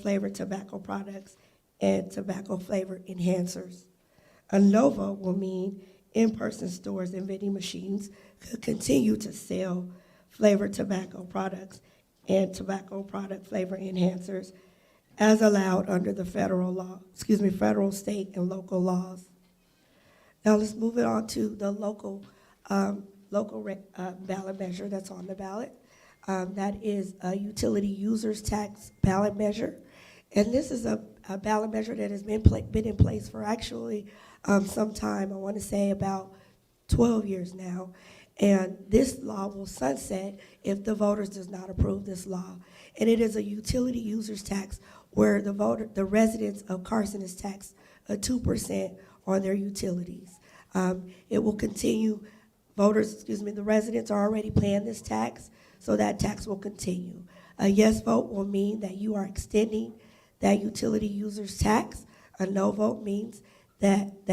flavored tobacco products and tobacco flavor enhancers. A no vote will mean in-person stores and vending machines could continue to sell flavored tobacco products and tobacco product flavor enhancers as allowed under the federal, state, and local laws. Now let's move it on to the local ballot measure that's on the ballot. That is a utility users tax ballot measure. And this is a ballot measure that has been in place for actually some time, I want to say about 12 years now. And this law will sunset if the voters does not approve this law. And it is a utility users tax where the residents of Carson is taxed 2% on their utilities. It will continue. The residents are already paying this tax, so that tax will continue. A yes vote will mean that you are extending that utility users tax. A no vote means that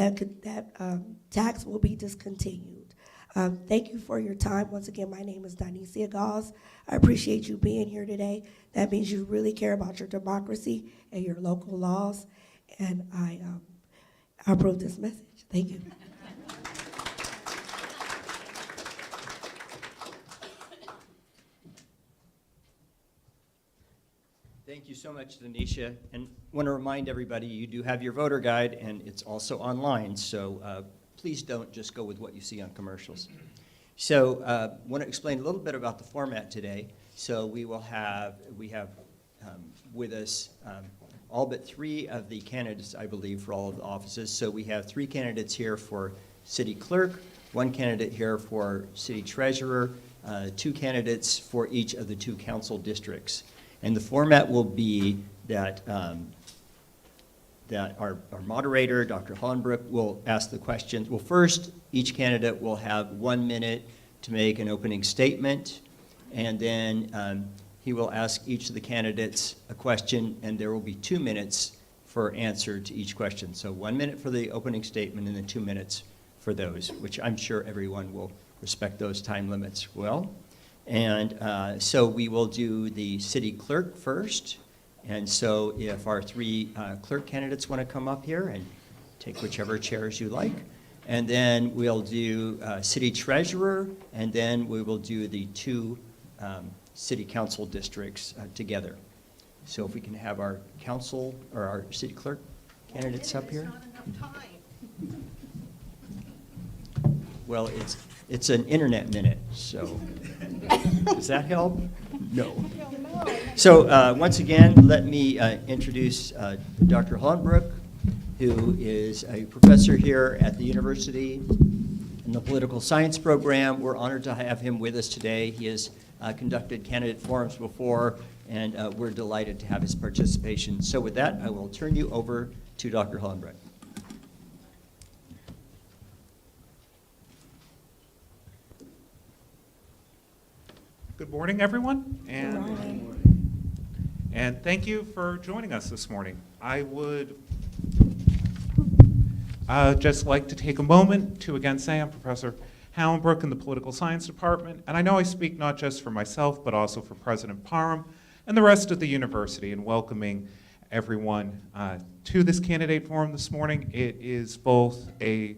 tax will be discontinued. Thank you for your time. Once again, my name is Donicia Gauze. I appreciate you being here today. That means you really care about your democracy and your local laws, and I approve this message. Thank you. Thank you so much, Donicia. And want to remind everybody, you do have your voter guide, and it's also online, so please don't just go with what you see on commercials. So want to explain a little bit about the format today. So we have with us all but 3 of the candidates, I believe, for all of the offices. So we have 3 candidates here for city clerk, 1 candidate here for city treasurer, 2 candidates for each of the 2 council districts. And the format will be that our moderator, Dr. Hollenbrook, will ask the questions. Well, first, each candidate will have 1 minute to make an opening statement, and then he will ask each of the candidates a question, and there will be 2 minutes for answer to each question. So 1 minute for the opening statement, and then 2 minutes for those, which I'm sure everyone will respect those time limits well. And so we will do the city clerk first. And so if our 3 clerk candidates want to come up here and take whichever chairs you like. And then we'll do city treasurer, and then we will do the 2 city council districts together. So if we can have our council or our city clerk candidates up here. Not enough time. Well, it's an internet minute, so does that help? No. So once again, let me introduce Dr. Hollenbrook, who is a professor here at the university in the political science program. We're honored to have him with us today. He has conducted candidate forums before, and we're delighted to have his participation. So with that, I will turn you over to Dr. Hollenbrook. Good morning, everyone, and thank you for joining us this morning. I would just like to take a moment to again say I'm Professor Hollenbrook in the Political Science Department, and I know I speak not just for myself, but also for President Parham and the rest of the university in welcoming everyone to this candidate forum this morning. It is both a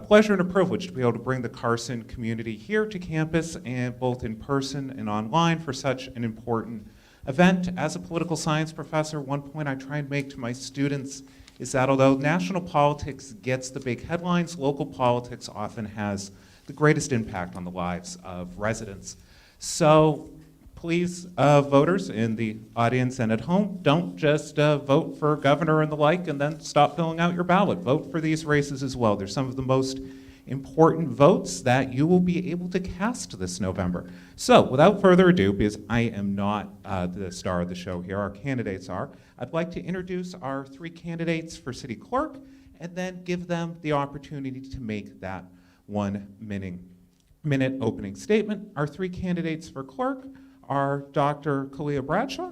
pleasure and a privilege to be able to bring the Carson community here to campus, and both in person and online, for such an important event. As a political science professor, one point I try and make to my students is that although national politics gets the big headlines, local politics often has the greatest impact on the lives of residents. So please, voters in the audience and at home, don't just vote for governor and the like and then stop filling out your ballot. Vote for these races as well. They're some of the most important votes that you will be able to cast this November. So without further ado, because I am not the star of the show here, our candidates are, I'd like to introduce our 3 candidates for city clerk and then give them the opportunity to make that 1 minute opening statement. Our 3 candidates for clerk are Dr. Kalia Bradshaw,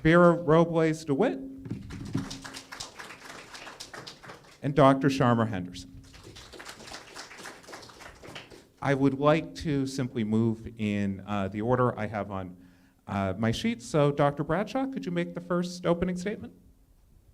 Vera Robles DeWitt, and Dr. Sharma Henderson. I would like to simply move in the order I have on my sheet. So Dr. Bradshaw, could you make the first opening statement?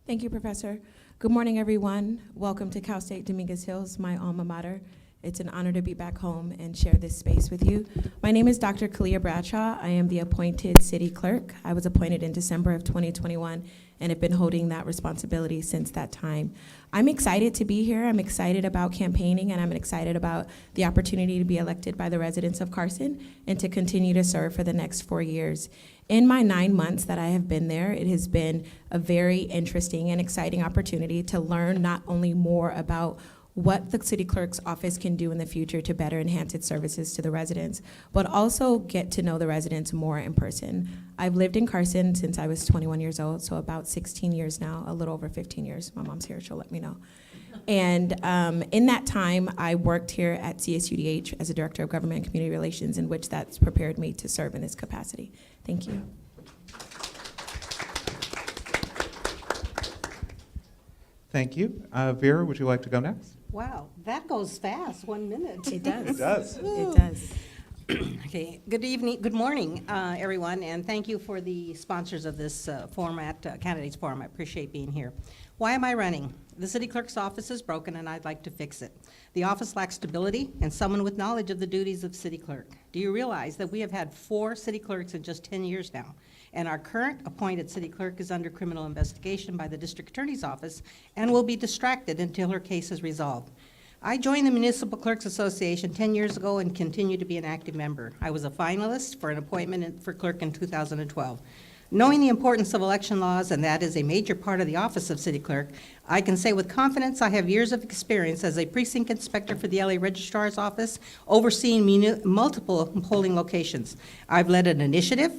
Thank you, Professor. Good morning, everyone. Welcome to Cal State Dominguez Hills, my alma mater. It's an honor to be back home and share this space with you. My name is Dr. Kalia Bradshaw. I am the appointed city clerk. I was appointed in December of 2021 and have been holding that responsibility since that time. I'm excited to be here. I'm excited about campaigning, and I'm excited about the opportunity to be elected by the residents of Carson and to continue to serve for the next 4 years. In my 9 months that I have been there, it has been a very interesting and exciting opportunity to learn not only more about what the city clerk's office can do in the future to better enhance its services to the residents, but also get to know the residents more in person. I've lived in Carson since I was 21 years old, so about 16 years now, a little over 15 years. My mom's here, she'll let me know. And in that time, I worked here at CSUDH as a Director of Government and Community Relations, in which that's prepared me to serve in this capacity. Thank you. Thank you. Vera, would you like to go next? Wow, that goes fast, 1 minute. It does. It does. It does. Okay, good morning, everyone, and thank you for the sponsors of this candidates forum. I appreciate being here. Why am I running? The city clerk's office is broken and I'd like to fix it. The office lacks stability and someone with knowledge of the duties of city clerk. Do you realize that we have had 4 city clerks in just 10 years now? And our current appointed city clerk is under criminal investigation by the district attorney's office and will be distracted until her case is resolved. I joined the Municipal Clerks Association 10 years ago and continue to be an active member. I was a finalist for an appointment for clerk in 2012. Knowing the importance of election laws, and that is a major part of the office of city clerk, I can say with confidence I have years of experience as a precinct inspector for the LA Registrar's Office, overseeing multiple polling locations. I've led an initiative,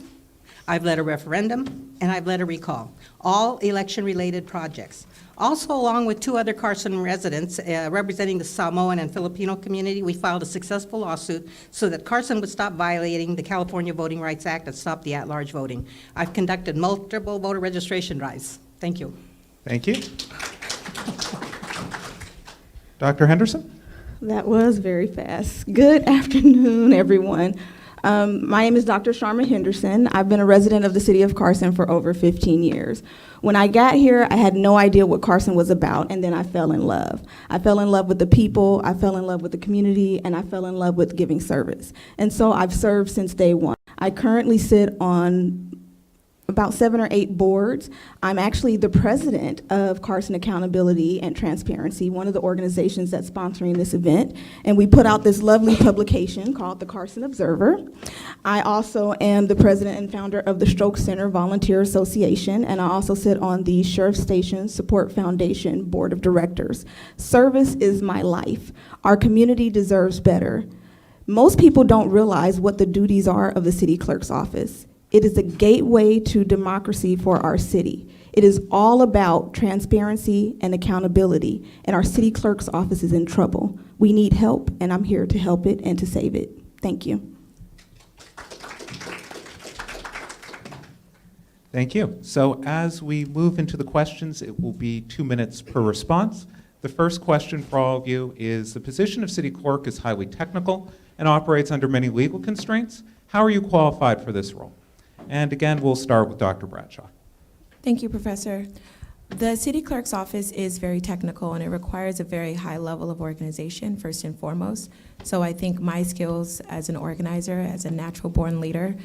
I've led a referendum, and I've led a recall, all election-related projects. Also, along with 2 other Carson residents representing the Samoan and Filipino community, we filed a successful lawsuit so that Carson would stop violating the California Voting Rights Act and stop the at-large voting. I've conducted multiple voter registration drives. Thank you. Thank you. Dr. Henderson? That was very fast. Good afternoon, everyone. My name is Dr. Sharma Henderson. I've been a resident of the city of Carson for over 15 years. When I got here, I had no idea what Carson was about, and then I fell in love. I fell in love with the people, I fell in love with the community, and I fell in love with giving service. And so I've served since day one. I currently sit on about 7 or 8 boards. I'm actually the president of Carson Accountability and Transparency, one of the organizations that's sponsoring this event. And we put out this lovely publication called the Carson Observer. I also am the president and founder of the Stroke Center Volunteer Association, and I also sit on the Sheriff Station Support Foundation Board of Directors. Service is my life. Our community deserves better. Most people don't realize what the duties are of the city clerk's office. It is a gateway to democracy for our city. It is all about transparency and accountability, and our city clerk's office is in trouble. We need help, and I'm here to help it and to save it. Thank you. Thank you. So as we move into the questions, it will be 2 minutes per response. The first question for all of you is, the position of city clerk is highly technical and operates under many legal constraints. How are you qualified for this role? And again, we'll start with Dr. Bradshaw. Thank you, Professor. The city clerk's office is very technical, and it requires a very high level of organization, first and foremost. So I think my skills as an organizer, as a natural-born leader,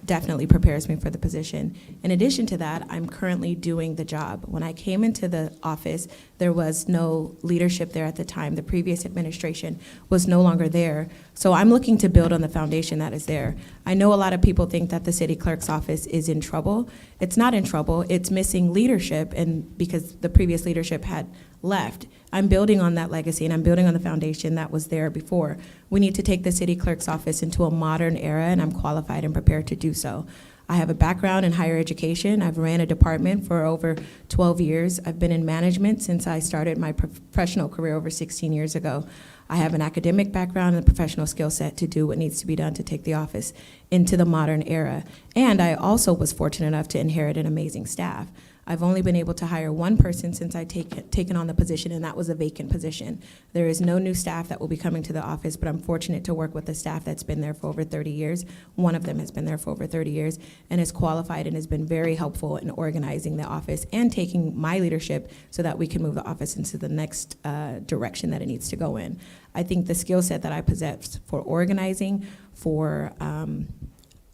definitely prepares me for the position. In addition to that, I'm currently doing the job. When I came into the office, there was no leadership there at the time. The previous administration was no longer there. So I'm looking to build on the foundation that is there. I know a lot of people think that the city clerk's office is in trouble. It's not in trouble. It's missing leadership, and because the previous leadership had left. I'm building on that legacy, and I'm building on the foundation that was there before. We need to take the city clerk's office into a modern era, and I'm qualified and prepared to do so. I have a background in higher education. I've ran a department for over 12 years. I've been in management since I started my professional career over 16 years ago. I have an academic background and a professional skill set to do what needs to be done to take the office into the modern era. And I also was fortunate enough to inherit an amazing staff. I've only been able to hire one person since I taken on the position, and that was a vacant position. There is no new staff that will be coming to the office, but I'm fortunate to work with a staff that's been there for over 30 years. One of them has been there for over 30 years and is qualified and has been very helpful in organizing the office and taking my leadership so that we can move the office into the next direction that it needs to go in. I think the skill set that I possess for organizing, for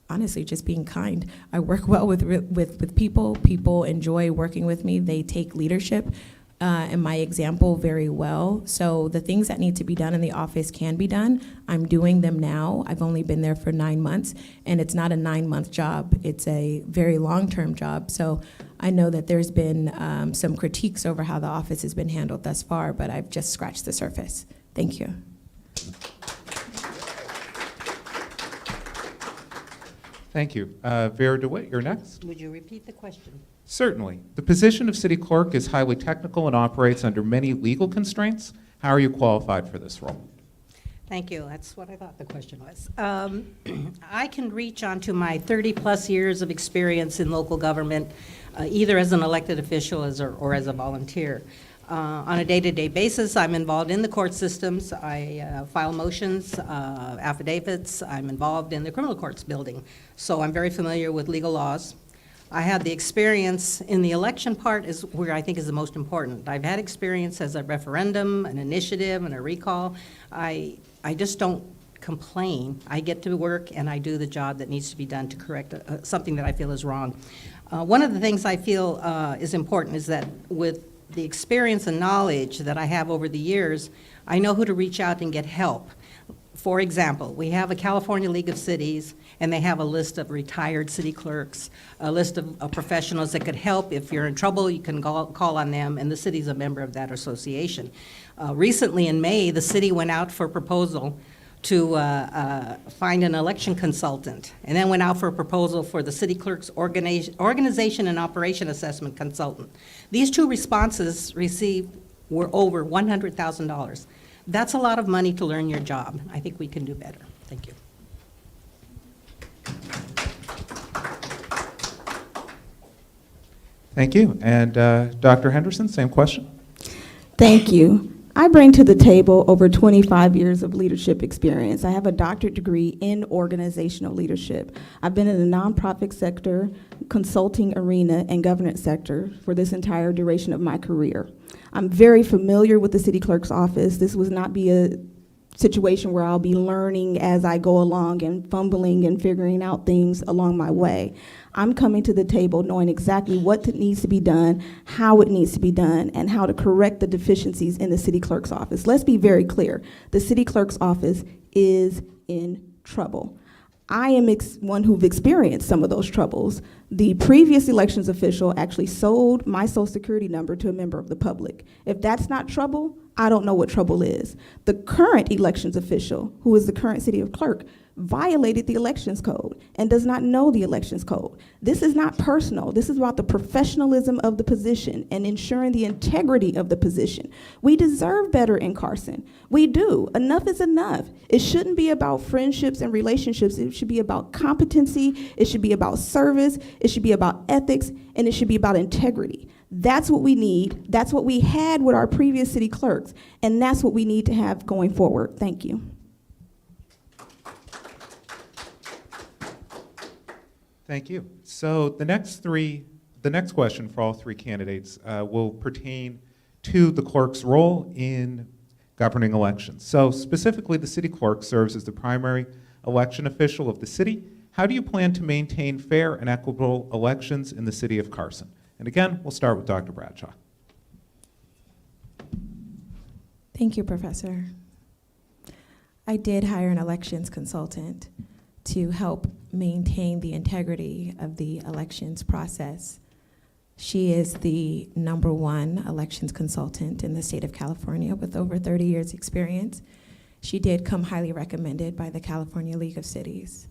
honestly, just being kind. I work well with people. People enjoy working with me. They take leadership and my example very well. So the things that need to be done in the office can be done. I'm doing them now. I've only been there for 9 months, and it's not a 9-month job. It's a very long-term job. So I know that there's been some critiques over how the office has been handled thus far, but I've just scratched the surface. Thank you. Thank you. Vera DeWitt, you're next. Would you repeat the question? Certainly. The position of city clerk is highly technical and operates under many legal constraints. How are you qualified for this role? Thank you. That's what I thought the question was. I can reach onto my 30-plus years of experience in local government, either as an elected official or as a volunteer. On a day-to-day basis, I'm involved in the court systems. I file motions, affidavits. I'm involved in the criminal courts building. So I'm very familiar with legal laws. I had the experience in the election part is where I think is the most important. I've had experience as a referendum, an initiative, and a recall. I just don't complain. I get to work and I do the job that needs to be done to correct something that I feel is wrong. One of the things I feel is important is that with the experience and knowledge that I have over the years, I know who to reach out and get help. For example, we have a California League of Cities, and they have a list of retired city clerks, a list of professionals that could help. If you're in trouble, you can call on them, and the city's a member of that association. Recently in May, the city went out for proposal to find an election consultant, and then went out for a proposal for the city clerk's organization and operation assessment consultant. These two responses received were over $100,000. That's a lot of money to learn your job. I think we can do better. Thank you. Thank you. And Dr. Henderson, same question. Thank you. I bring to the table over 25 years of leadership experience. I have a doctorate degree in organizational leadership. I've been in the nonprofit sector, consulting arena, and governance sector for this entire duration of my career. I'm very familiar with the city clerk's office. This would not be a situation where I'll be learning as I go along and fumbling and figuring out things along my way. I'm coming to the table knowing exactly what needs to be done, how it needs to be done, and how to correct the deficiencies in the city clerk's office. Let's be very clear. The city clerk's office is in trouble. I am one who've experienced some of those troubles. The previous elections official actually sold my social security number to a member of the public. If that's not trouble, I don't know what trouble is. The current elections official, who is the current city clerk, violated the elections code and does not know the elections code. This is not personal. This is about the professionalism of the position and ensuring the integrity of the position. We deserve better in Carson. We do. Enough is enough. It shouldn't be about friendships and relationships. It should be about competency. It should be about service. It should be about ethics, and it should be about integrity. That's what we need. That's what we had with our previous city clerks, and that's what we need to have going forward. Thank you. Thank you. So the next question for all three candidates will pertain to the clerk's role in governing elections. So specifically, the city clerk serves as the primary election official of the city. How do you plan to maintain fair and equitable elections in the city of Carson? And again, we'll start with Dr. Bradshaw. Thank you, Professor. I did hire an elections consultant to help maintain the integrity of the elections process. She is the #1 elections consultant in the state of California with over 30 years experience. She did come highly recommended by the California League of Cities.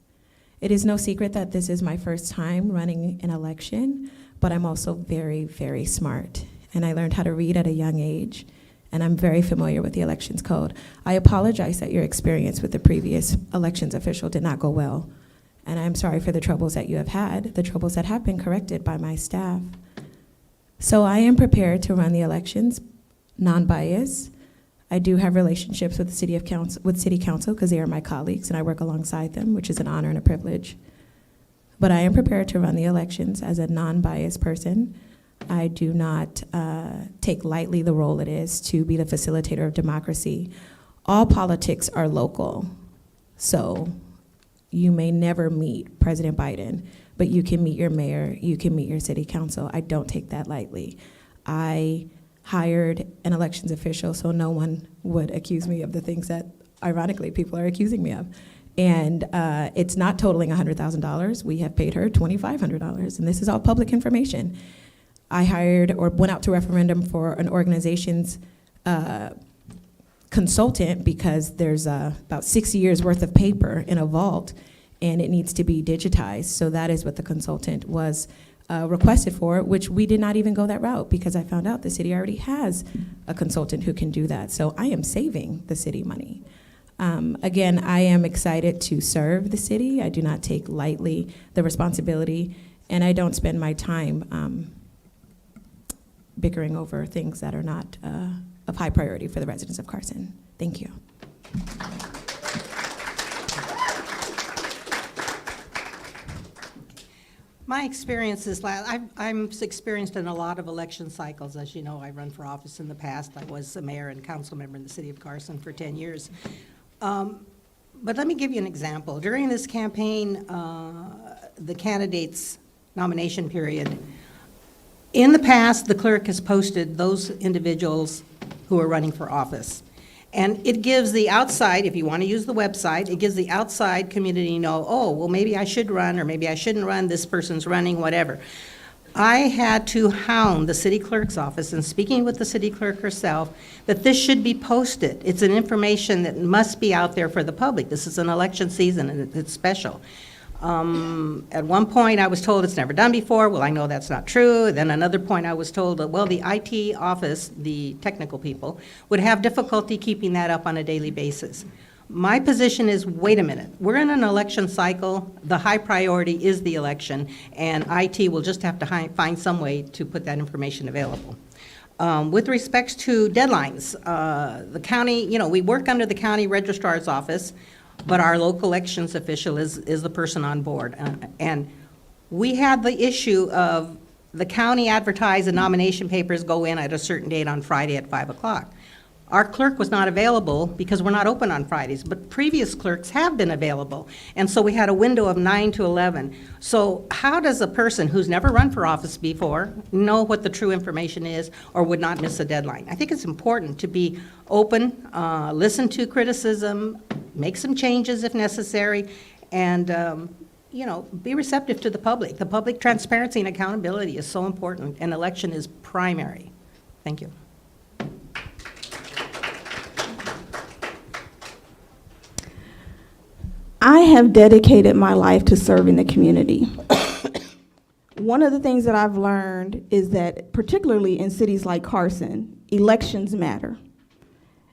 It is no secret that this is my first time running an election, but I'm also very, very smart. And I learned how to read at a young age, and I'm very familiar with the elections code. I apologize that your experience with the previous elections official did not go well. And I'm sorry for the troubles that you have had, the troubles that have been corrected by my staff. So I am prepared to run the elections, non-biased. I do have relationships with the city council because they are my colleagues and I work alongside them, which is an honor and a privilege. But I am prepared to run the elections as a non-biased person. I do not take lightly the role it is to be the facilitator of democracy. All politics are local, so you may never meet President Biden, but you can meet your mayor, you can meet your city council. I don't take that lightly. I hired an elections official so no one would accuse me of the things that, ironically, people are accusing me of. And it's not totaling $100,000. We have paid her $2,500, and this is all public information. I hired or went out to referendum for an organization's consultant because there's about 6 years worth of paper in a vault and it needs to be digitized. So that is what the consultant was requested for, which we did not even go that route because I found out the city already has a consultant who can do that. So I am saving the city money. Again, I am excited to serve the city. I do not take lightly the responsibility, and I don't spend my time bickering over things that are not of high priority for the residents of Carson. Thank you. My experience is, I'm experienced in a lot of election cycles. As you know, I run for office in the past. I was a mayor and council member in the city of Carson for 10 years. But let me give you an example. During this campaign, the candidates' nomination period, in the past, the clerk has posted those individuals who are running for office. And it gives the outside, if you want to use the website, it gives the outside community know, oh, well, maybe I should run, or maybe I shouldn't run, this person's running, whatever. I had to hound the city clerk's office, and speaking with the city clerk herself, that this should be posted. It's an information that must be out there for the public. This is an election season, and it's special. At one point, I was told it's never done before. Well, I know that's not true. Then another point, I was told that, well, the IT office, the technical people, would have difficulty keeping that up on a daily basis. My position is, wait a minute, we're in an election cycle. The high priority is the election, and IT will just have to find some way to put that information available. With respects to deadlines, the county, we work under the county registrar's office, but our local elections official is the person on board. And we had the issue of the county advertised the nomination papers go in at a certain date on Friday at 5 o'clock. Our clerk was not available because we're not open on Fridays, but previous clerks have been available. And so we had a window of 9 to 11. So how does a person who's never run for office before know what the true information is or would not miss a deadline? I think it's important to be open, listen to criticism, make some changes if necessary, and be receptive to the public. The public transparency and accountability is so important, and election is primary. Thank you. I have dedicated my life to serving the community. One of the things that I've learned is that, particularly in cities like Carson, elections matter.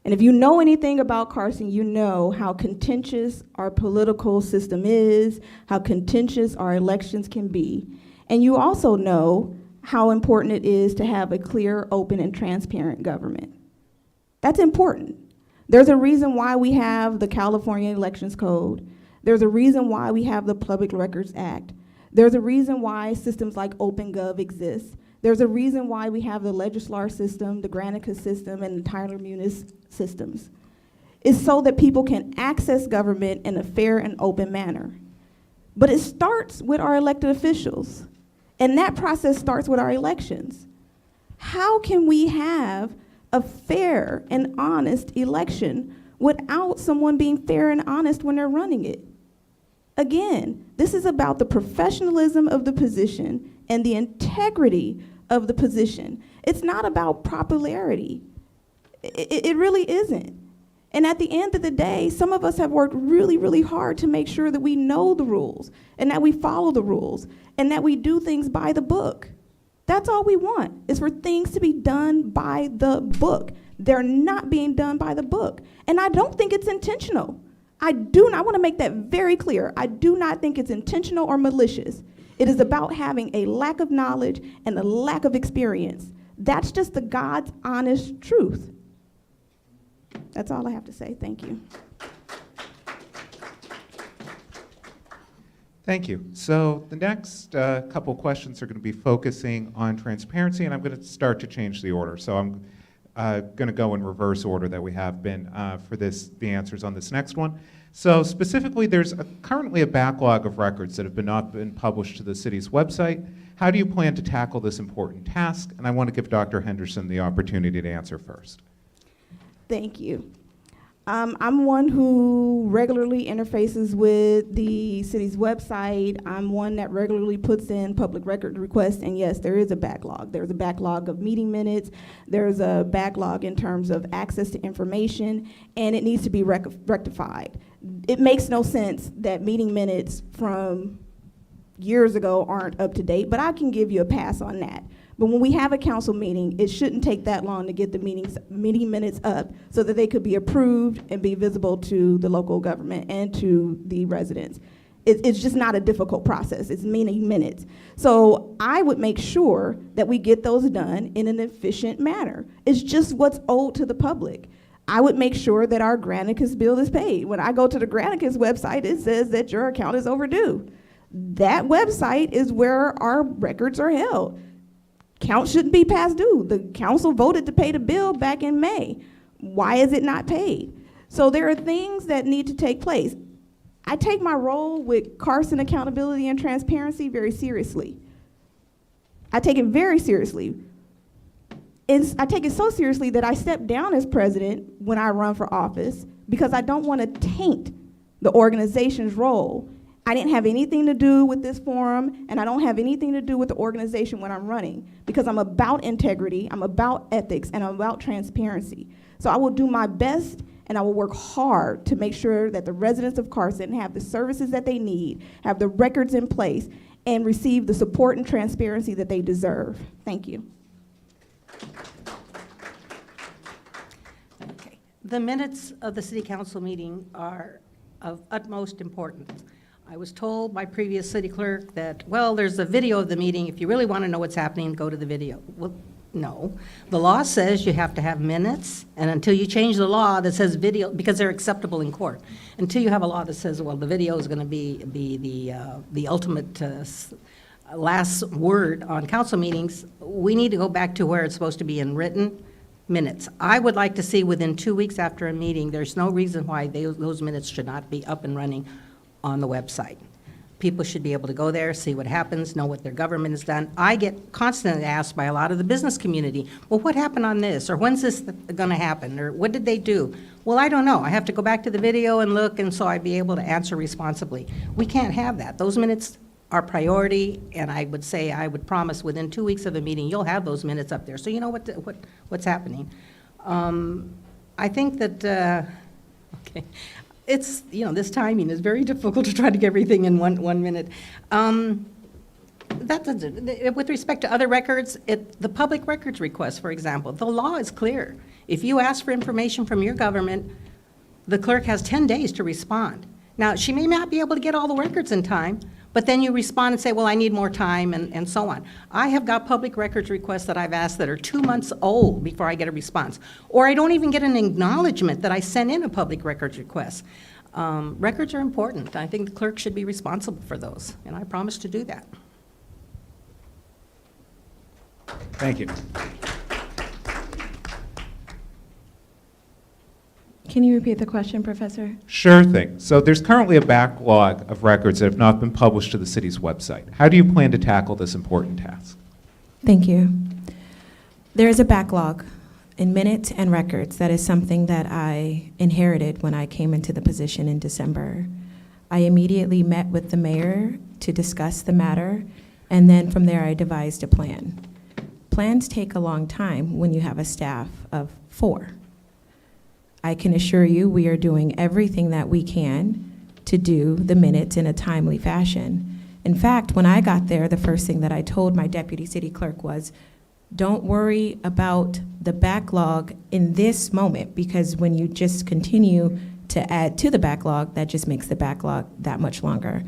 And if you know anything about Carson, you know how contentious our political system is, how contentious our elections can be. And you also know how important it is to have a clear, open, and transparent government. That's important. There's a reason why we have the California Elections Code. There's a reason why we have the Public Records Act. There's a reason why systems like OpenGov exist. There's a reason why we have the Legislar system, the Granica system, and the Tyler Munis systems. It's so that people can access government in a fair and open manner. But it starts with our elected officials, and that process starts with our elections. How can we have a fair and honest election without someone being fair and honest when they're running it? Again, this is about the professionalism of the position and the integrity of the position. It's not about popularity. It really isn't. And at the end of the day, some of us have worked really, really hard to make sure that we know the rules and that we follow the rules and that we do things by the book. That's all we want, is for things to be done by the book. They're not being done by the book. And I don't think it's intentional. I want to make that very clear. I do not think it's intentional or malicious. It is about having a lack of knowledge and a lack of experience. That's just the God's honest truth. That's all I have to say. Thank you. Thank you. So the next couple questions are going to be focusing on transparency, and I'm going to start to change the order. So I'm going to go in reverse order that we have been for the answers on this next one. So specifically, there's currently a backlog of records that have not been published to the city's website. How do you plan to tackle this important task? And I want to give Dr. Henderson the opportunity to answer first. Thank you. I'm one who regularly interfaces with the city's website. I'm one that regularly puts in public record requests, and yes, there is a backlog. There's a backlog of meeting minutes. There's a backlog in terms of access to information, and it needs to be rectified. It makes no sense that meeting minutes from years ago aren't up to date, but I can give you a pass on that. But when we have a council meeting, it shouldn't take that long to get the meeting minutes up so that they could be approved and be visible to the local government and to the residents. It's just not a difficult process. It's meeting minutes. So I would make sure that we get those done in an efficient manner. It's just what's owed to the public. I would make sure that our Granicus bill is paid. When I go to the Granicus website, it says that your account is overdue. That website is where our records are held. Count shouldn't be past due. The council voted to pay the bill back in May. Why is it not paid? So there are things that need to take place. I take my role with Carson accountability and transparency very seriously. I take it very seriously. I take it so seriously that I step down as president when I run for office because I don't want to taint the organization's role. I didn't have anything to do with this forum, and I don't have anything to do with the organization when I'm running because I'm about integrity, I'm about ethics, and I'm about transparency. So I will do my best, and I will work hard to make sure that the residents of Carson have the services that they need, have the records in place, and receive the support and transparency that they deserve. Thank you. Okay. The minutes of the city council meeting are of utmost importance. I was told by previous city clerk that, well, there's a video of the meeting. If you really want to know what's happening, go to the video. Well, no. The law says you have to have minutes, and until you change the law that says video, because they're acceptable in court, until you have a law that says, well, the video is going to be the ultimate last word on council meetings, we need to go back to where it's supposed to be in written minutes. I would like to see within 2 weeks after a meeting, there's no reason why those minutes should not be up and running on the website. People should be able to go there, see what happens, know what their government has done. I get constantly asked by a lot of the business community, well, what happened on this? Or when's this going to happen? Or what did they do? Well, I don't know. I have to go back to the video and look, and so I'd be able to answer responsibly. We can't have that. Those minutes are priority, and I would say, I would promise within 2 weeks of a meeting, you'll have those minutes up there. So you know what's happening. I think that, okay. It's, this timing is very difficult to try to get everything in one minute. With respect to other records, the public records request, for example, the law is clear. If you ask for information from your government, the clerk has 10 days to respond. Now, she may not be able to get all the records in time, but then you respond and say, well, I need more time, and so on. I have got public records requests that I've asked that are 2 months old before I get a response. Or I don't even get an acknowledgement that I sent in a public records request. Records are important. I think the clerk should be responsible for those, and I promise to do that. Thank you. Can you repeat the question, Professor? Sure thing. So there's currently a backlog of records that have not been published to the city's website. How do you plan to tackle this important task? Thank you. There is a backlog in minutes and records. That is something that I inherited when I came into the position in December. I immediately met with the mayor to discuss the matter, and then from there I devised a plan. Plans take a long time when you have a staff of 4. I can assure you we are doing everything that we can to do the minutes in a timely fashion. In fact, when I got there, the first thing that I told my deputy city clerk was, don't worry about the backlog in this moment, because when you just continue to add to the backlog, that just makes the backlog that much longer.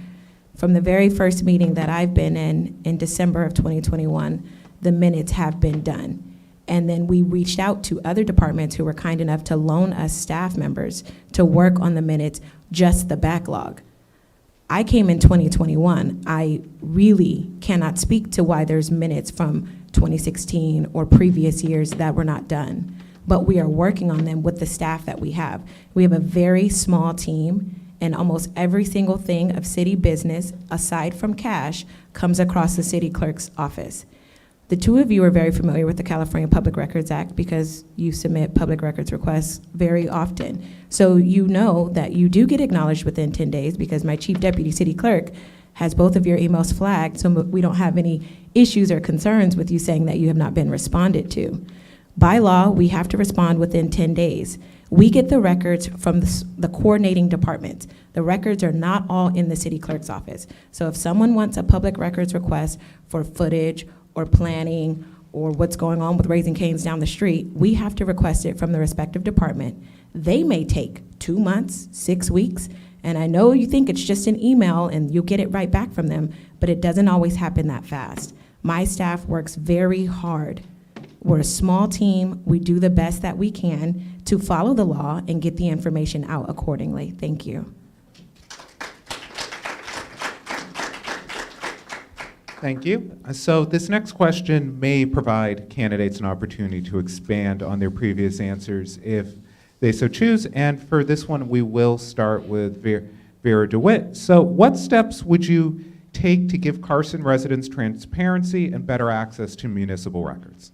From the very first meeting that I've been in December of 2021, the minutes have been done. And then we reached out to other departments who were kind enough to loan us staff members to work on the minutes, just the backlog. I came in 2021. I really cannot speak to why there's minutes from 2016 or previous years that were not done, but we are working on them with the staff that we have. We have a very small team, and almost every single thing of city business, aside from cash, comes across the city clerk's office. The two of you are very familiar with the California Public Records Act because you submit public records requests very often. So you know that you do get acknowledged within 10 days because my chief deputy city clerk has both of your emails flagged, so we don't have any issues or concerns with you saying that you have not been responded to. By law, we have to respond within 10 days. We get the records from the coordinating departments. The records are not all in the city clerk's office. So if someone wants a public records request for footage or planning or what's going on with Raising Cane's down the street, we have to request it from the respective department. They may take 2 months, 6 weeks, and I know you think it's just an email and you'll get it right back from them, but it doesn't always happen that fast. My staff works very hard. We're a small team. We do the best that we can to follow the law and get the information out accordingly. Thank you. Thank you. So this next question may provide candidates an opportunity to expand on their previous answers if they so choose. And for this one, we will start with Vera DeWitt. So what steps would you take to give Carson residents transparency and better access to municipal records?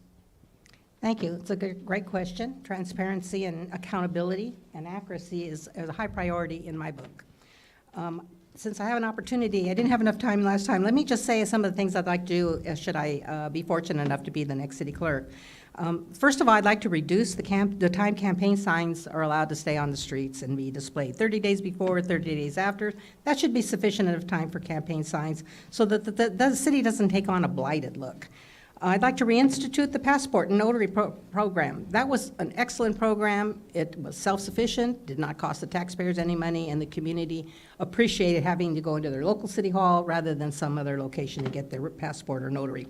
Thank you. It's a great question. Transparency and accountability and accuracy is a high priority in my book. Since I have an opportunity, I didn't have enough time last time, let me just say some of the things I'd like to do should I be fortunate enough to be the next city clerk. First of all, I'd like to reduce the time campaign signs are allowed to stay on the streets and be displayed. 30 days before, 30 days after. That should be sufficient enough time for campaign signs so that the city doesn't take on a blighted look. I'd like to reinstitute the passport and notary program. That was an excellent program. It was self-sufficient, did not cost the taxpayers any money, and the community appreciated having to go into their local city hall rather than some other location to get their passport or notary.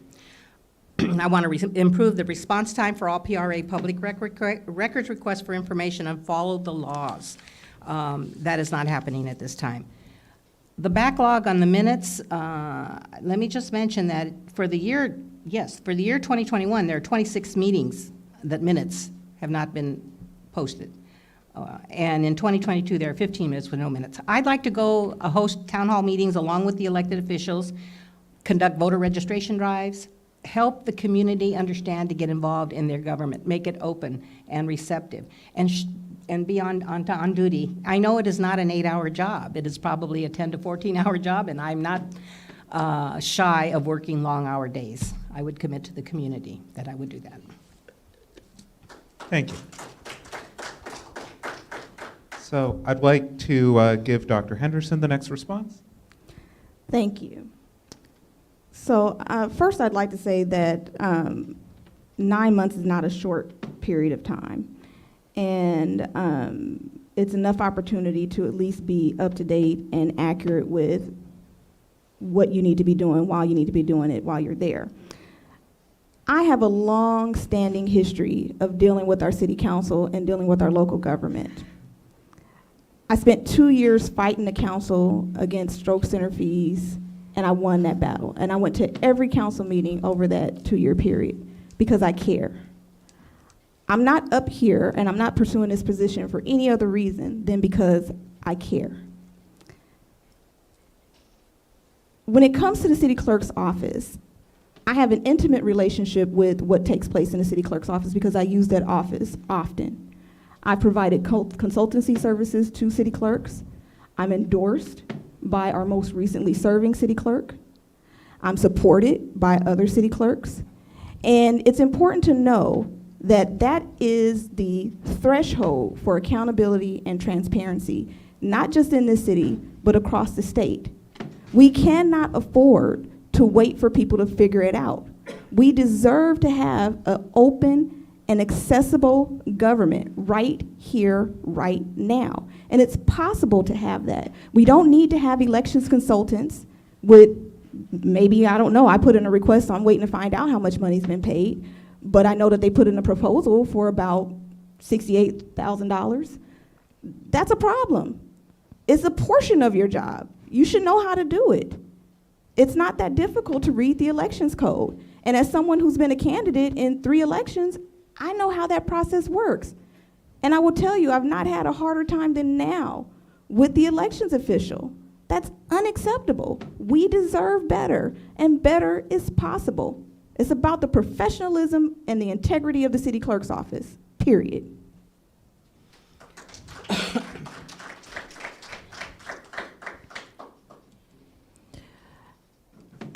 I want to improve the response time for all PRA public records requests for information and follow the laws. That is not happening at this time. The backlog on the minutes, let me just mention that for the year 2021, there are 26 meetings that minutes have not been posted. And in 2022, there are 15 minutes with no minutes. I'd like to go host town hall meetings along with the elected officials, conduct voter registration drives, help the community understand to get involved in their government, make it open and receptive, and be on duty. I know it is not an 8-hour job. It is probably a 10 to 14-hour job, and I'm not shy of working long-hour days. I would commit to the community that I would do that. Thank you. So I'd like to give Dr. Henderson the next response. Thank you. So first I'd like to say that 9 months is not a short period of time. And it's enough opportunity to at least be up to date and accurate with what you need to be doing while you need to be doing it while you're there. I have a long-standing history of dealing with our city council and dealing with our local government. I spent 2 years fighting the council against stroke center fees, and I won that battle. And I went to every council meeting over that 2-year period because I care. I'm not up here and I'm not pursuing this position for any other reason than because I care. When it comes to the city clerk's office, I have an intimate relationship with what takes place in the city clerk's office because I use that office often. I provided consultancy services to city clerks. I'm endorsed by our most recently serving city clerk. I'm supported by other city clerks. And it's important to know that that is the threshold for accountability and transparency, not just in this city, but across the state. We cannot afford to wait for people to figure it out. We deserve to have an open and accessible government right here, right now. And it's possible to have that. We don't need to have elections consultants would, maybe, I don't know, I put in a request, so I'm waiting to find out how much money's been paid, but I know that they put in a proposal for about $68,000. That's a problem. It's a portion of your job. You should know how to do it. It's not that difficult to read the elections code. And as someone who's been a candidate in 3 elections, I know how that process works. And I will tell you, I've not had a harder time than now with the elections official. That's unacceptable. We deserve better, and better is possible. It's about the professionalism and the integrity of the city clerk's office, period.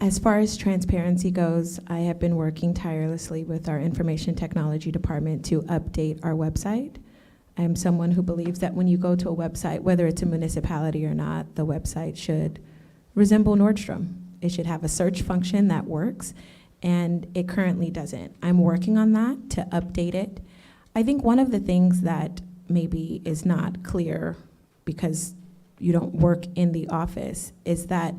As far as transparency goes, I have been working tirelessly with our information technology department to update our website. I am someone who believes that when you go to a website, whether it's a municipality or not, the website should resemble Nordstrom. It should have a search function that works, and it currently doesn't. I'm working on that to update it. I think one of the things that maybe is not clear because you don't work in the office is that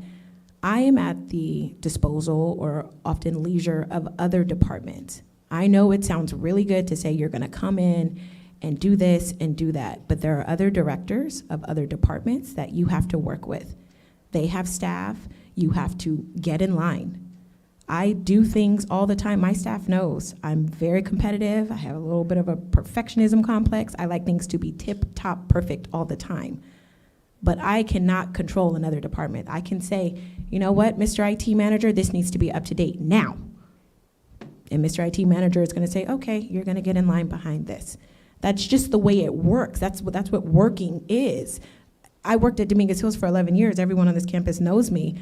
I am at the disposal or often leisure of other departments. I know it sounds really good to say you're gonna come in and do this and do that, but there are other directors of other departments that you have to work with. They have staff, you have to get in line. I do things all the time. My staff knows I'm very competitive. I have a little bit of a perfectionism complex. I like things to be tip-top perfect all the time. But I cannot control another department. I can say, you know what, Mr. IT manager, this needs to be up to date now. And Mr. IT manager is gonna say, okay, you're gonna get in line behind this. That's just the way it works. That's what working is. I worked at Dominguez Hills for 11 years. Everyone on this campus knows me.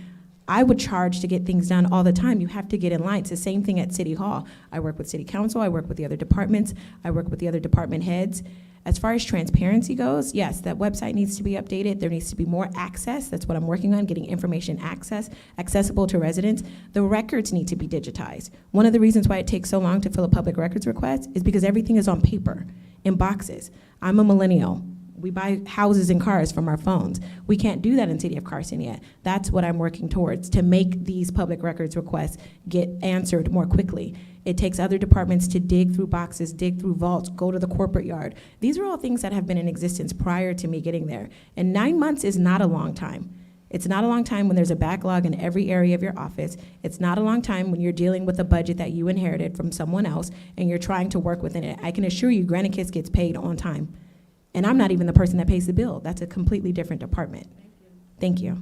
I would charge to get things done all the time. You have to get in line. It's the same thing at City Hall. I work with City Council, I work with the other departments, I work with the other department heads. As far as transparency goes, yes, that website needs to be updated. There needs to be more access. That's what I'm working on, getting information accessible to residents. The records need to be digitized. One of the reasons why it takes so long to fill a public records request is because everything is on paper, in boxes. I'm a millennial. We buy houses and cars from our phones. We can't do that in City of Carson yet. That's what I'm working towards, to make these public records requests get answered more quickly. It takes other departments to dig through boxes, dig through vaults, go to the corporate yard. These are all things that have been in existence prior to me getting there. And 9 months is not a long time. It's not a long time when there's a backlog in every area of your office. It's not a long time when you're dealing with a budget that you inherited from someone else and you're trying to work within it. I can assure you, Granite Kids gets paid on time. And I'm not even the person that pays the bill. That's a completely different department. Thank you.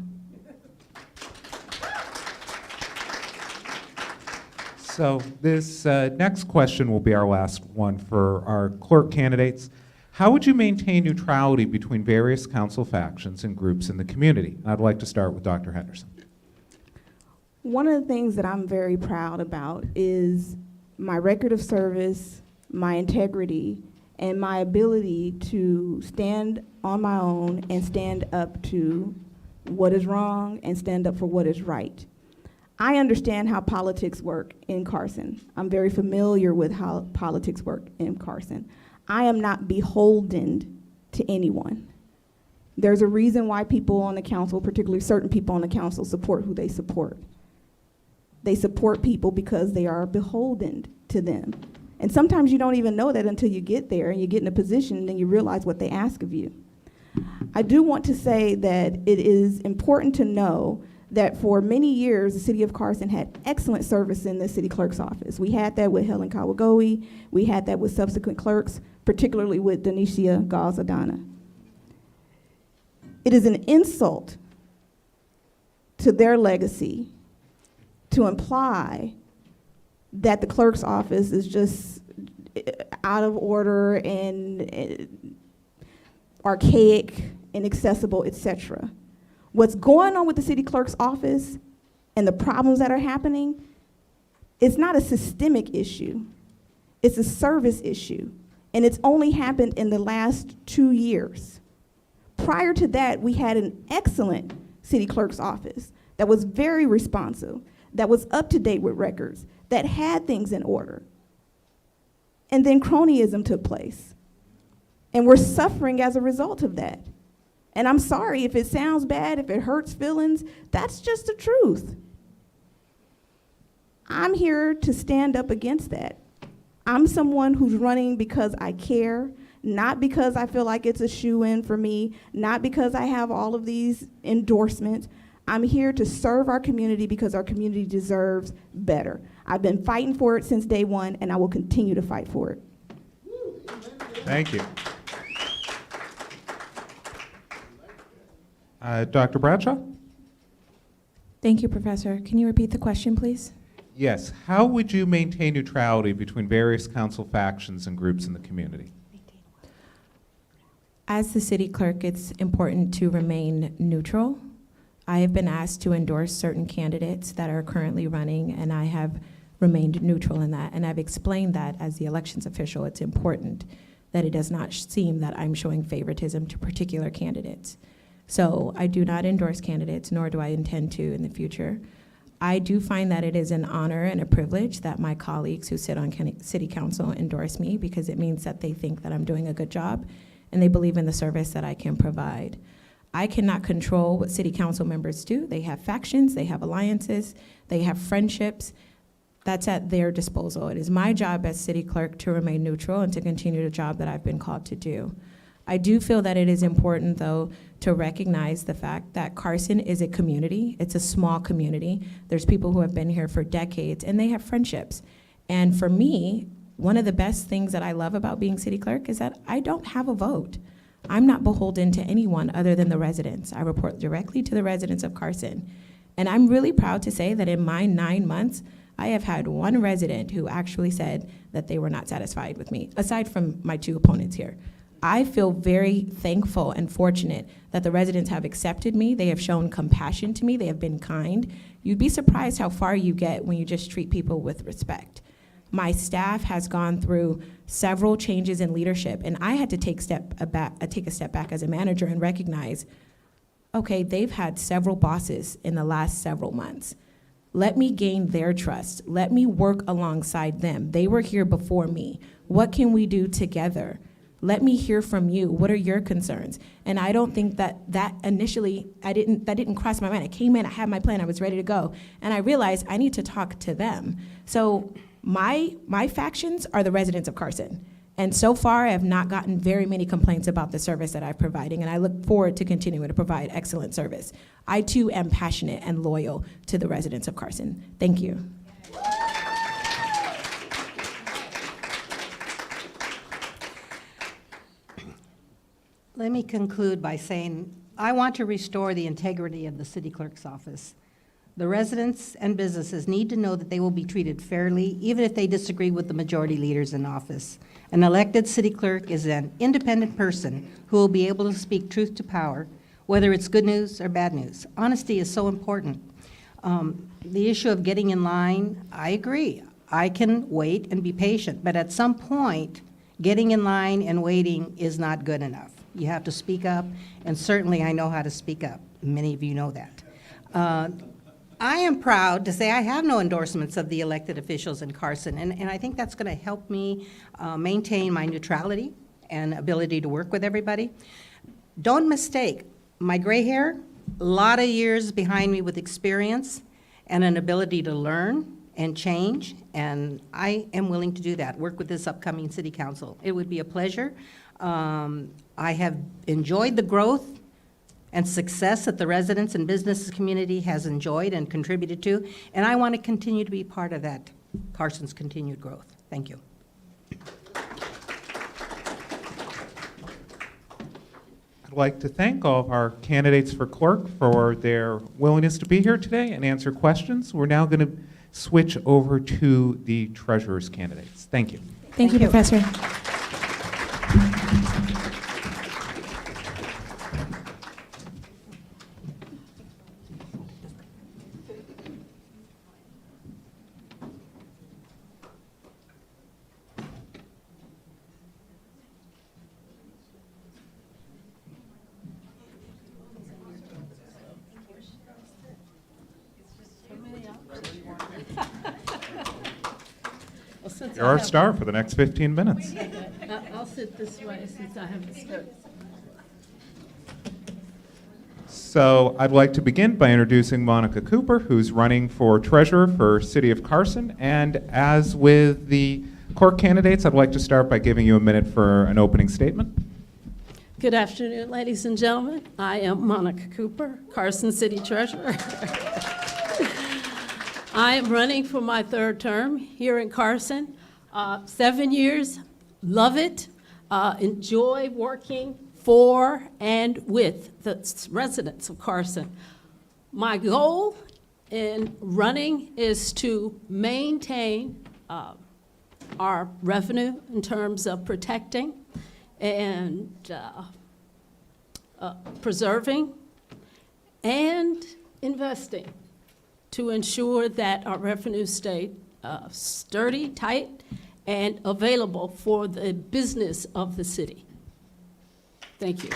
So this next question will be our last one for our clerk candidates. How would you maintain neutrality between various council factions and groups in the community? I'd like to start with Dr. Henderson. One of the things that I'm very proud about is my record of service, my integrity, and my ability to stand on my own and stand up to what is wrong and stand up for what is right. I understand how politics work in Carson. I'm very familiar with how politics work in Carson. I am not beholden to anyone. There's a reason why people on the council, particularly certain people on the council, support who they support. They support people because they are beholden to them. And sometimes you don't even know that until you get there and you get in a position and then you realize what they ask of you. I do want to say that it is important to know that for many years, the city of Carson had excellent service in the city clerk's office. We had that with Helen Kawagoe. We had that with subsequent clerks, particularly with Denicia Gaz-Adana. It is an insult to their legacy to imply that the clerk's office is just out of order and archaic, inaccessible, etc. What's going on with the city clerk's office and the problems that are happening, it's not a systemic issue. It's a service issue. And it's only happened in the last 2 years. Prior to that, we had an excellent city clerk's office that was very responsive, that was up to date with records, that had things in order. And then cronyism took place. And we're suffering as a result of that. And I'm sorry if it sounds bad, if it hurts feelings, that's just the truth. I'm here to stand up against that. I'm someone who's running because I care, not because I feel like it's a shoe-in for me, not because I have all of these endorsements. I'm here to serve our community because our community deserves better. I've been fighting for it since day one, and I will continue to fight for it. Thank you. Dr. Bradshaw? Thank you, Professor. Can you repeat the question, please? Yes. How would you maintain neutrality between various council factions and groups in the community? As the city clerk, it's important to remain neutral. I have been asked to endorse certain candidates that are currently running, and I have remained neutral in that. And I've explained that as the elections official, it's important that it does not seem that I'm showing favoritism to particular candidates. So I do not endorse candidates, nor do I intend to in the future. I do find that it is an honor and a privilege that my colleagues who sit on city council endorse me, because it means that they think that I'm doing a good job and they believe in the service that I can provide. I cannot control what city council members do. They have factions, they have alliances, they have friendships. That's at their disposal. It is my job as city clerk to remain neutral and to continue the job that I've been called to do. I do feel that it is important, though, to recognize the fact that Carson is a community. It's a small community. There's people who have been here for decades, and they have friendships. And for me, one of the best things that I love about being city clerk is that I don't have a vote. I'm not beholden to anyone other than the residents. I report directly to the residents of Carson. And I'm really proud to say that in my 9 months, I have had one resident who actually said that they were not satisfied with me, aside from my 2 opponents here. I feel very thankful and fortunate that the residents have accepted me. They have shown compassion to me. They have been kind. You'd be surprised how far you get when you just treat people with respect. My staff has gone through several changes in leadership, and I had to take a step back as a manager and recognize, okay, they've had several bosses in the last several months. Let me gain their trust. Let me work alongside them. They were here before me. What can we do together? Let me hear from you. What are your concerns? And I don't think that initially, that didn't cross my mind. I came in, I had my plan, I was ready to go. And I realized I need to talk to them. So my factions are the residents of Carson. And so far, I have not gotten very many complaints about the service that I'm providing, and I look forward to continuing to provide excellent service. I too am passionate and loyal to the residents of Carson. Thank you. Let me conclude by saying I want to restore the integrity of the city clerk's office. The residents and businesses need to know that they will be treated fairly, even if they disagree with the majority leaders in office. An elected city clerk is an independent person who will be able to speak truth to power, whether it's good news or bad news. Honesty is so important. The issue of getting in line, I agree. I can wait and be patient, but at some point, getting in line and waiting is not good enough. You have to speak up, and certainly I know how to speak up. Many of you know that. I am proud to say I have no endorsements of the elected officials in Carson, and I think that's going to help me maintain my neutrality and ability to work with everybody. Don't mistake, my gray hair, a lot of years behind me with experience and an ability to learn and change, and I am willing to do that, work with this upcoming city council. It would be a pleasure. I have enjoyed the growth and success that the residents and business community has enjoyed and contributed to, and I want to continue to be part of that, Carson's continued growth. Thank you. I'd like to thank all of our candidates for clerk for their willingness to be here today and answer questions. We're now going to switch over to the treasurer's candidates. Thank you. Thank you, Professor. You're our star for the next 15 minutes. I'll sit this way since I haven't started. So I'd like to begin by introducing Monica Cooper, who's running for treasurer for City of Carson. And as with the court candidates, I'd like to start by giving you a minute for an opening statement. Good afternoon, ladies and gentlemen. I am Monica Cooper, Carson City Treasurer. I am running for my third term here in Carson. 7 years, love it, enjoy working for and with the residents of Carson. My goal in running is to maintain our revenue in terms of protecting and preserving and investing to ensure that our revenue stay sturdy, tight, and available for the business of the city. Thank you.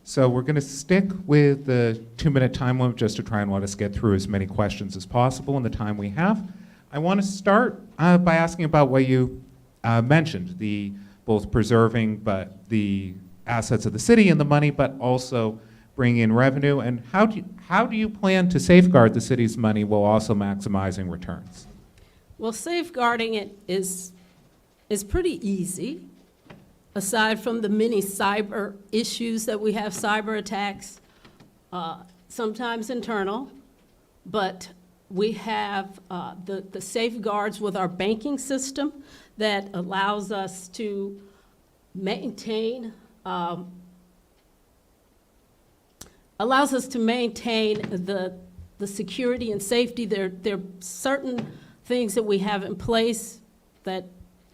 So we're going to stick with the 2-minute time limit just to try and let us get through as many questions as possible in the time we have. I want to start by asking about what you mentioned, the both preserving but the assets of the city and the money, but also bringing in revenue. And how do you plan to safeguard the city's money while also maximizing returns? Well, safeguarding it is pretty easy, aside from the many cyber issues that we have, cyber attacks, sometimes internal, but we have the safeguards with our banking system that allows us to maintain the security and safety. There are certain things that we have in place that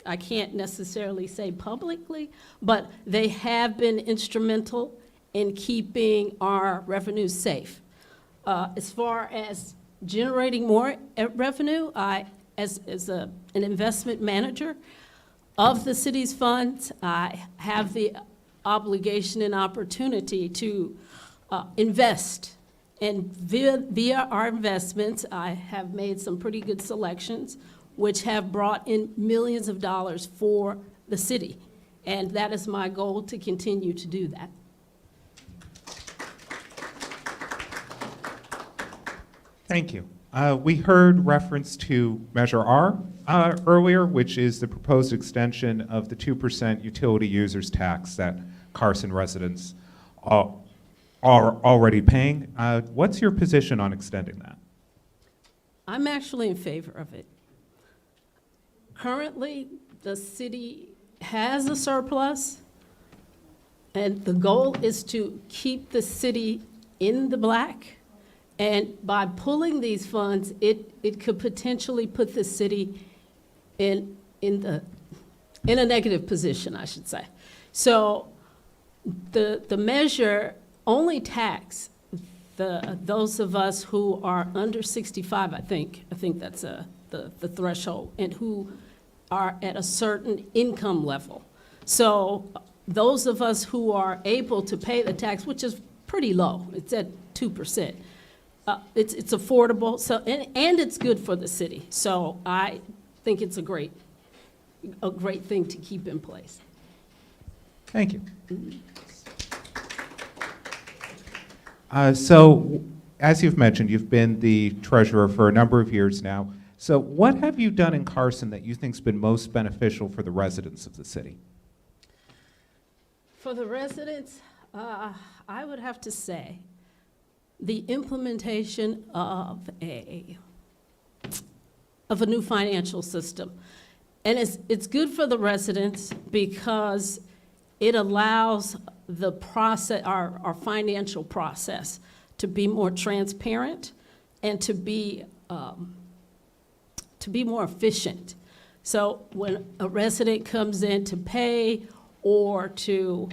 I can't necessarily say publicly, but they have been instrumental in keeping our revenue safe. As far as generating more revenue, as an investment manager of the city's funds, I have the obligation and opportunity to invest. And via our investments, I have made some pretty good selections, which have brought in millions of dollars for the city. And that is my goal, to continue to do that. Thank you. We heard reference to Measure R earlier, which is the proposed extension of the 2% utility users tax that Carson residents are already paying. What's your position on extending that? I'm actually in favor of it. Currently, the city has a surplus, and the goal is to keep the city in the black. And by pulling these funds, it could potentially put the city in a negative position, I should say. So the measure only tax those of us who are under 65, I think that's the threshold, and who are at a certain income level. So those of us who are able to pay the tax, which is pretty low, it's at 2%, it's affordable, so and it's good for the city. So I think it's a great thing to keep in place. Thank you. So, as you've mentioned, you've been the treasurer for a number of years now. So what have you done in Carson that you think's been most beneficial for the residents of the city? For the residents, I would have to say the implementation of a new financial system. And it's good for the residents because it allows the process, our financial process, to be more transparent and to be more efficient. So when a resident comes in to pay or to,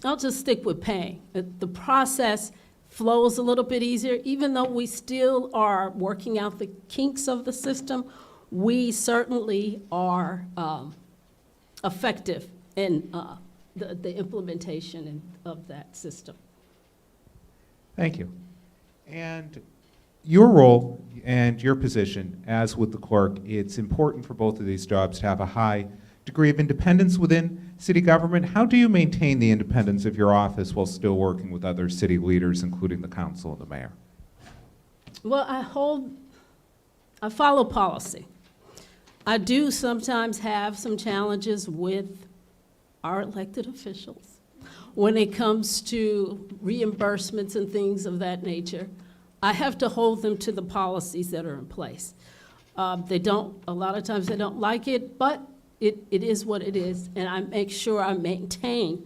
I'll just stick with paying. The process flows a little bit easier, even though we still are working out the kinks of the system. We certainly are effective in the implementation of that system. Thank you. And your role and your position, as with the clerk, it's important for both of these jobs to have a high degree of independence within city government. How do you maintain the independence of your office while still working with other city leaders, including the council and the mayor? Well, I follow policy. I do sometimes have some challenges with our elected officials when it comes to reimbursements and things of that nature. I have to hold them to the policies that are in place. A lot of times they don't like it, but it is what it is, and I make sure I maintain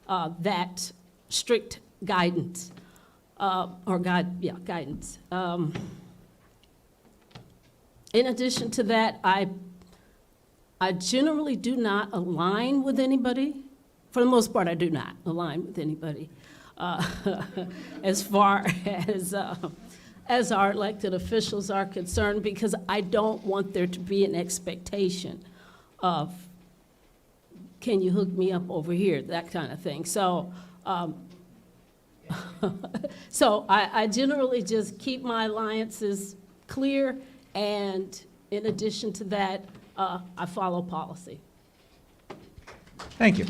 that strict guidance, guidance. In addition to that, I generally do not align with anybody. For the most part, I do not align with anybody as far as our elected officials are concerned, because I don't want there to be an expectation of, can you hook me up over here, that kind of thing. So, so I generally just keep my alliances clear, and in addition to that, I follow policy. Thank you.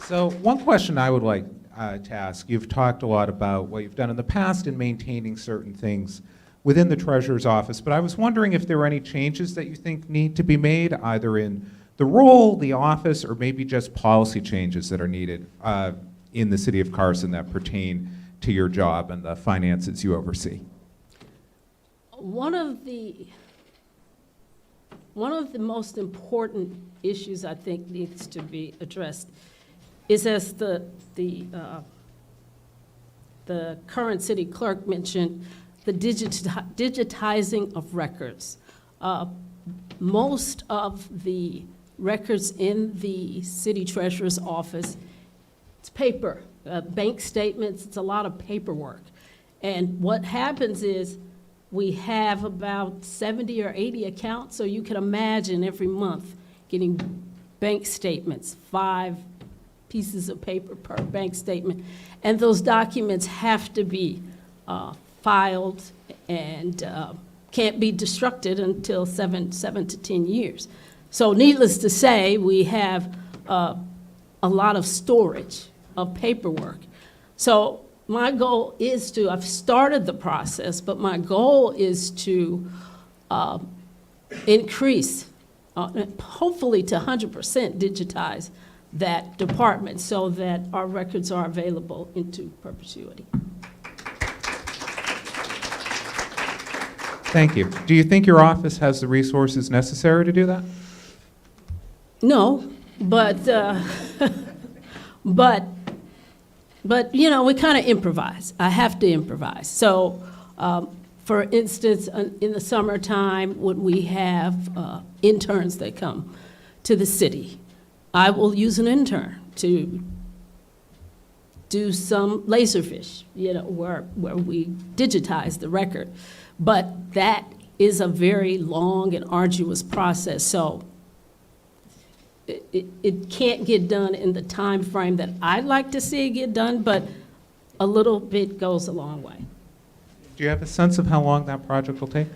So one question I would like to ask, you've talked a lot about what you've done in the past in maintaining certain things within the treasurer's office, but I was wondering if there are any changes that you think need to be made, either in the role, the office, or maybe just policy changes that are needed in the city of Carson that pertain to your job and the finances you oversee. One of the most important issues I think needs to be addressed is, as the current city clerk mentioned, the digitizing of records. Most of the records in the city treasurer's office, it's paper, bank statements, it's a lot of paperwork. And what happens is, we have about 70 or 80 accounts, so you can imagine every month getting bank statements, 5 pieces of paper per bank statement. And those documents have to be filed and can't be destructed until 7 to 10 years. So needless to say, we have a lot of storage of paperwork. So my goal is to, I've started the process, but my goal is to increase, hopefully to 100% digitize that department so that our records are available into perpetuity. Thank you. Do you think your office has the resources necessary to do that? No, but you know, we kind of improvise. I have to improvise. So, for instance, in the summertime, when we have interns that come to the city, I will use an intern to do some laserfish, you know, where we digitize the record. But that is a very long and arduous process. So it can't get done in the time frame that I'd like to see it get done, but a little bit goes a long way. Do you have a sense of how long that project will take?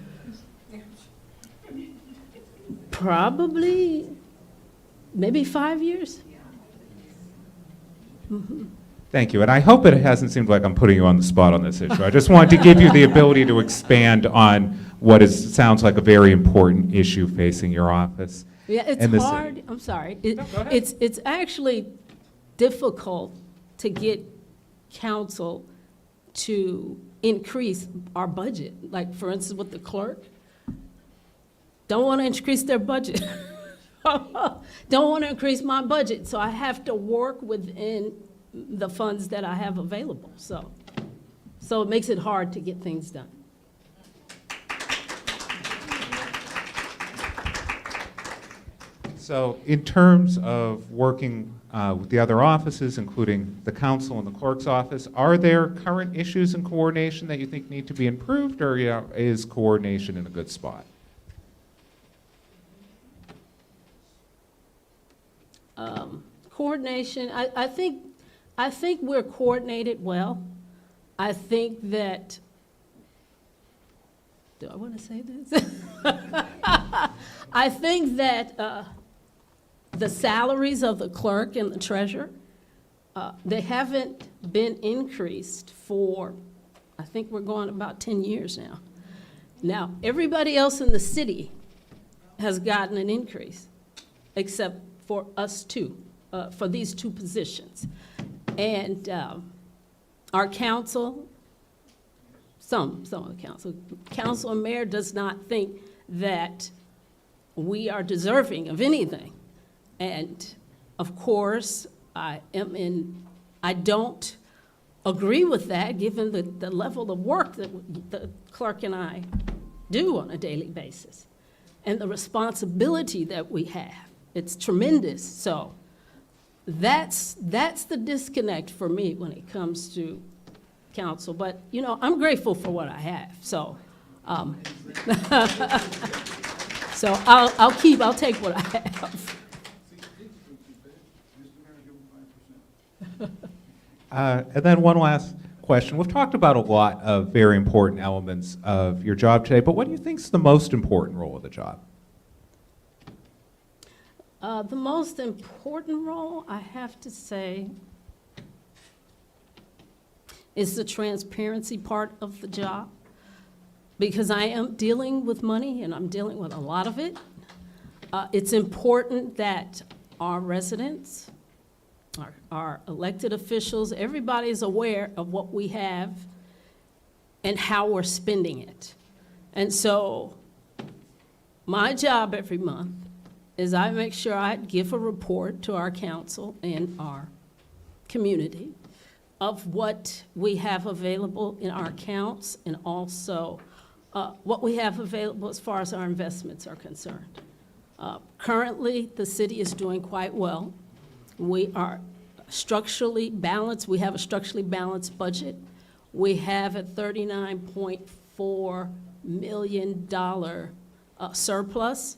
Probably, maybe 5 years. Thank you, and I hope it hasn't seemed like I'm putting you on the spot on this issue. I just wanted to give you the ability to expand on what sounds like a very important issue facing your office. Yeah, and it's the hard. city. I'm sorry. No, go ahead. It's actually difficult to get council to increase our budget. Like, for instance, with the clerk, don't want to increase their budget. Don't want to increase my budget, so I have to work within the funds that I have available. So it makes it hard to get things done. So in terms of working with the other offices, including the council and the clerk's office, are there current issues in coordination that you think need to be improved, or is coordination in a good spot? Coordination, I think we're coordinated well. I think that, do I want to say this? I think that the salaries of the clerk and the treasurer, they haven't been increased for, I think we're going about 10 years now. Now, everybody else in the city has gotten an increase, except for us two, for these two positions. And our council, some of the council and mayor does not think that we are deserving of anything. And of course, I don't agree with that, given the level of work that the clerk and I do on a daily basis and the responsibility that we have. It's tremendous. So that's the disconnect for me when it comes to council. But, you know, I'm grateful for what I have. So, so I'll take what I have. And then one last question. We've talked about a lot of very important elements of your job today, but what do you think is the most important role of the job? The most important role, I have to say, is the transparency part of the job, because I am dealing with money and I'm dealing with a lot of it. It's important that our residents, our elected officials, everybody's aware of what we have and how we're spending it. And so my job every month is I make sure I give a report to our council and our community of what we have available in our accounts and also what we have available as far as our investments are concerned. Currently, the city is doing quite well. We are structurally balanced. We have a structurally balanced budget. We have a $39.4 million surplus.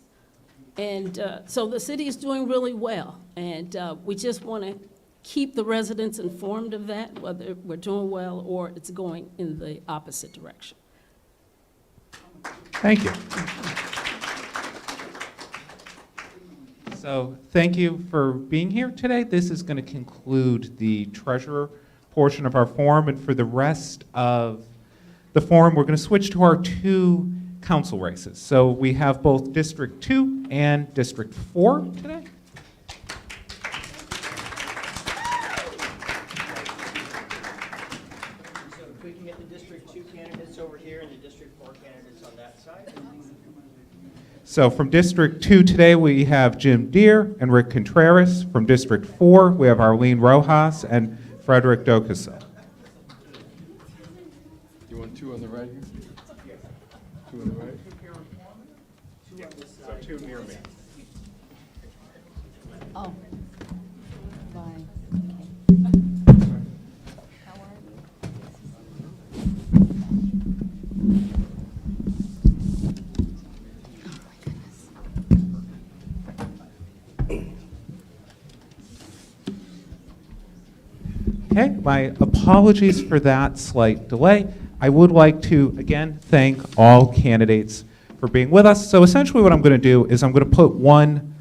And so the city is doing really well. And we just want to keep the residents informed of that, whether we're doing well or it's going in the opposite direction. Thank you. So thank you for being here today. This is going to conclude the treasurer portion of our forum. And for the rest of the forum, we're going to switch to our two council races. So we have both District 2 and District 4 today. So if we can get the District 2 candidates over here and the District 4 candidates on that side. So from District 2 today, we have Jim Deere and Rick Contreras. From District 4, we have Arlene Rojas and Frederick Docasa. You want two on the right here? Two on the right? So two near me. Oh, fine. How are you? Okay, my apologies for that slight delay. I would like to, again, thank all candidates for being with us. So essentially what I'm going to do is I'm going to put one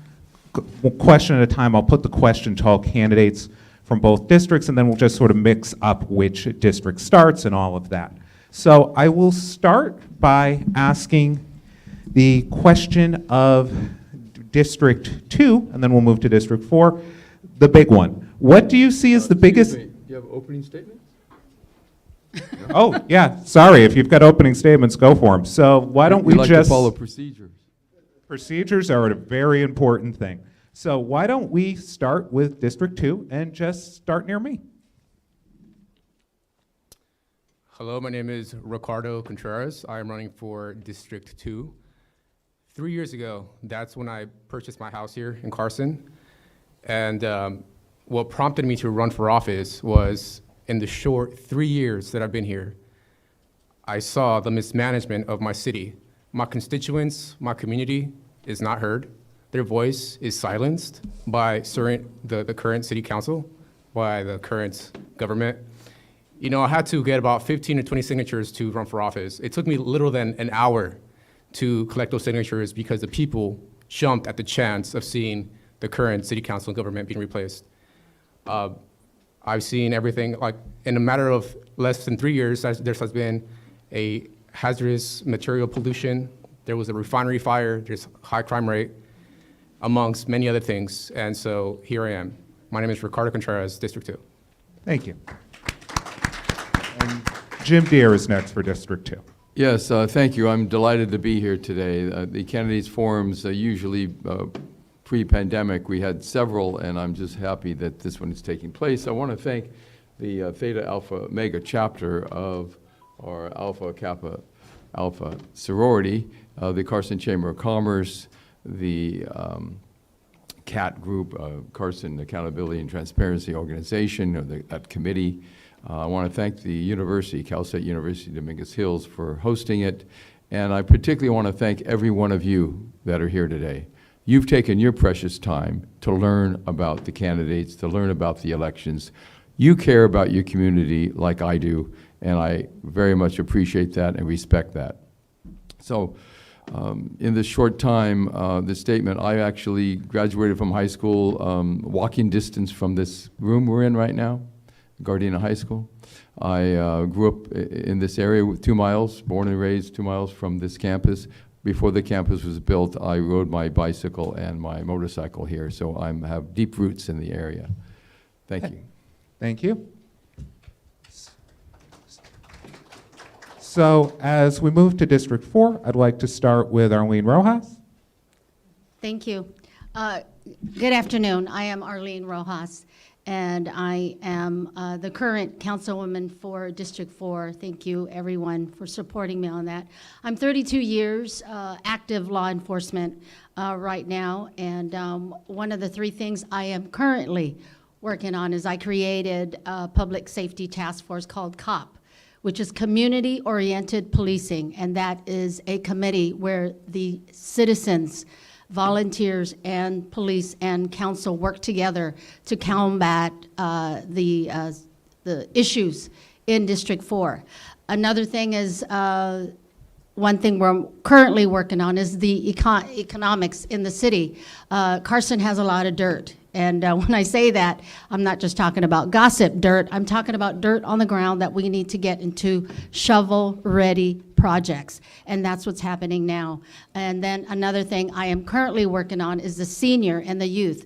question at a time. I'll put the question to all candidates from both districts, and then we'll just sort of mix up which district starts and all of that. So I will start by asking the question of District 2, and then we'll move to District 4, the big one. What do you see as the biggest... Do you have opening statements? Oh, yeah, sorry, if you've got opening statements, go for them. So why don't we like just... to follow procedures. Procedures are a very important thing. So why don't we start with District 2 and just start near me? Hello, my name is Ricardo Contreras. I am running for District 2. 3 years ago, that's when I purchased my house here in Carson. And what prompted me to run for office was in the short 3 years that I've been here, I saw the mismanagement of my city. My constituents, my community is not heard. Their voice is silenced by the current city council, by the current government. You know, I had to get about 15 to 20 signatures to run for office. It took me little than an hour to collect those signatures because the people jumped at the chance of seeing the current city council and government being replaced. I've seen everything, like in a matter of less than 3 years, there has been a hazardous material pollution, there was a refinery fire, there's high crime rate, amongst many other things. And so here I am. My name is Ricardo Contreras, District 2. Thank you. And Jim Deere is next for District 2. Yes, thank you. I'm delighted to be here today. The candidates forums usually pre-pandemic, we had several, and I'm just happy that this one is taking place. I want to thank the Theta Alpha Omega chapter of our Alpha Kappa Alpha sorority, the Carson Chamber of Commerce, the CAT group, Carson Accountability and Transparency Organization, or that committee. I want to thank the university, Cal State University Dominguez Hills, for hosting it. And I particularly want to thank every one of you that are here today. You've taken your precious time to learn about the candidates, to learn about the elections. You care about your community like I do, and I very much appreciate that and respect that. So in this short time, this statement, I actually graduated from high school, walking distance from this room we're in right now, Gardena High School. I grew up in this area with 2 miles, born and raised 2 miles from this campus. Before the campus was built, I rode my bicycle and my motorcycle here, so I have deep roots in the area. Thank you. Thank you. So as we move to District 4, I'd like to start with Arlene Rojas. Thank you. Good afternoon. I am Arlene Rojas, and I am the current councilwoman for District 4. Thank you, everyone, for supporting me on that. I'm 32 years active law enforcement right now, and one of the 3 things I am currently working on is I created a public safety task force called COP, which is Community-Oriented Policing, and that is a committee where the citizens, volunteers, and police and council work together to combat the issues in District 4. Another thing is, one thing we're currently working on is the economics in the city. Carson has a lot of dirt. And when I say that, I'm not just talking about gossip dirt, I'm talking about dirt on the ground that we need to get into shovel-ready projects. And that's what's happening now. And then another thing I am currently working on is the senior and the youth.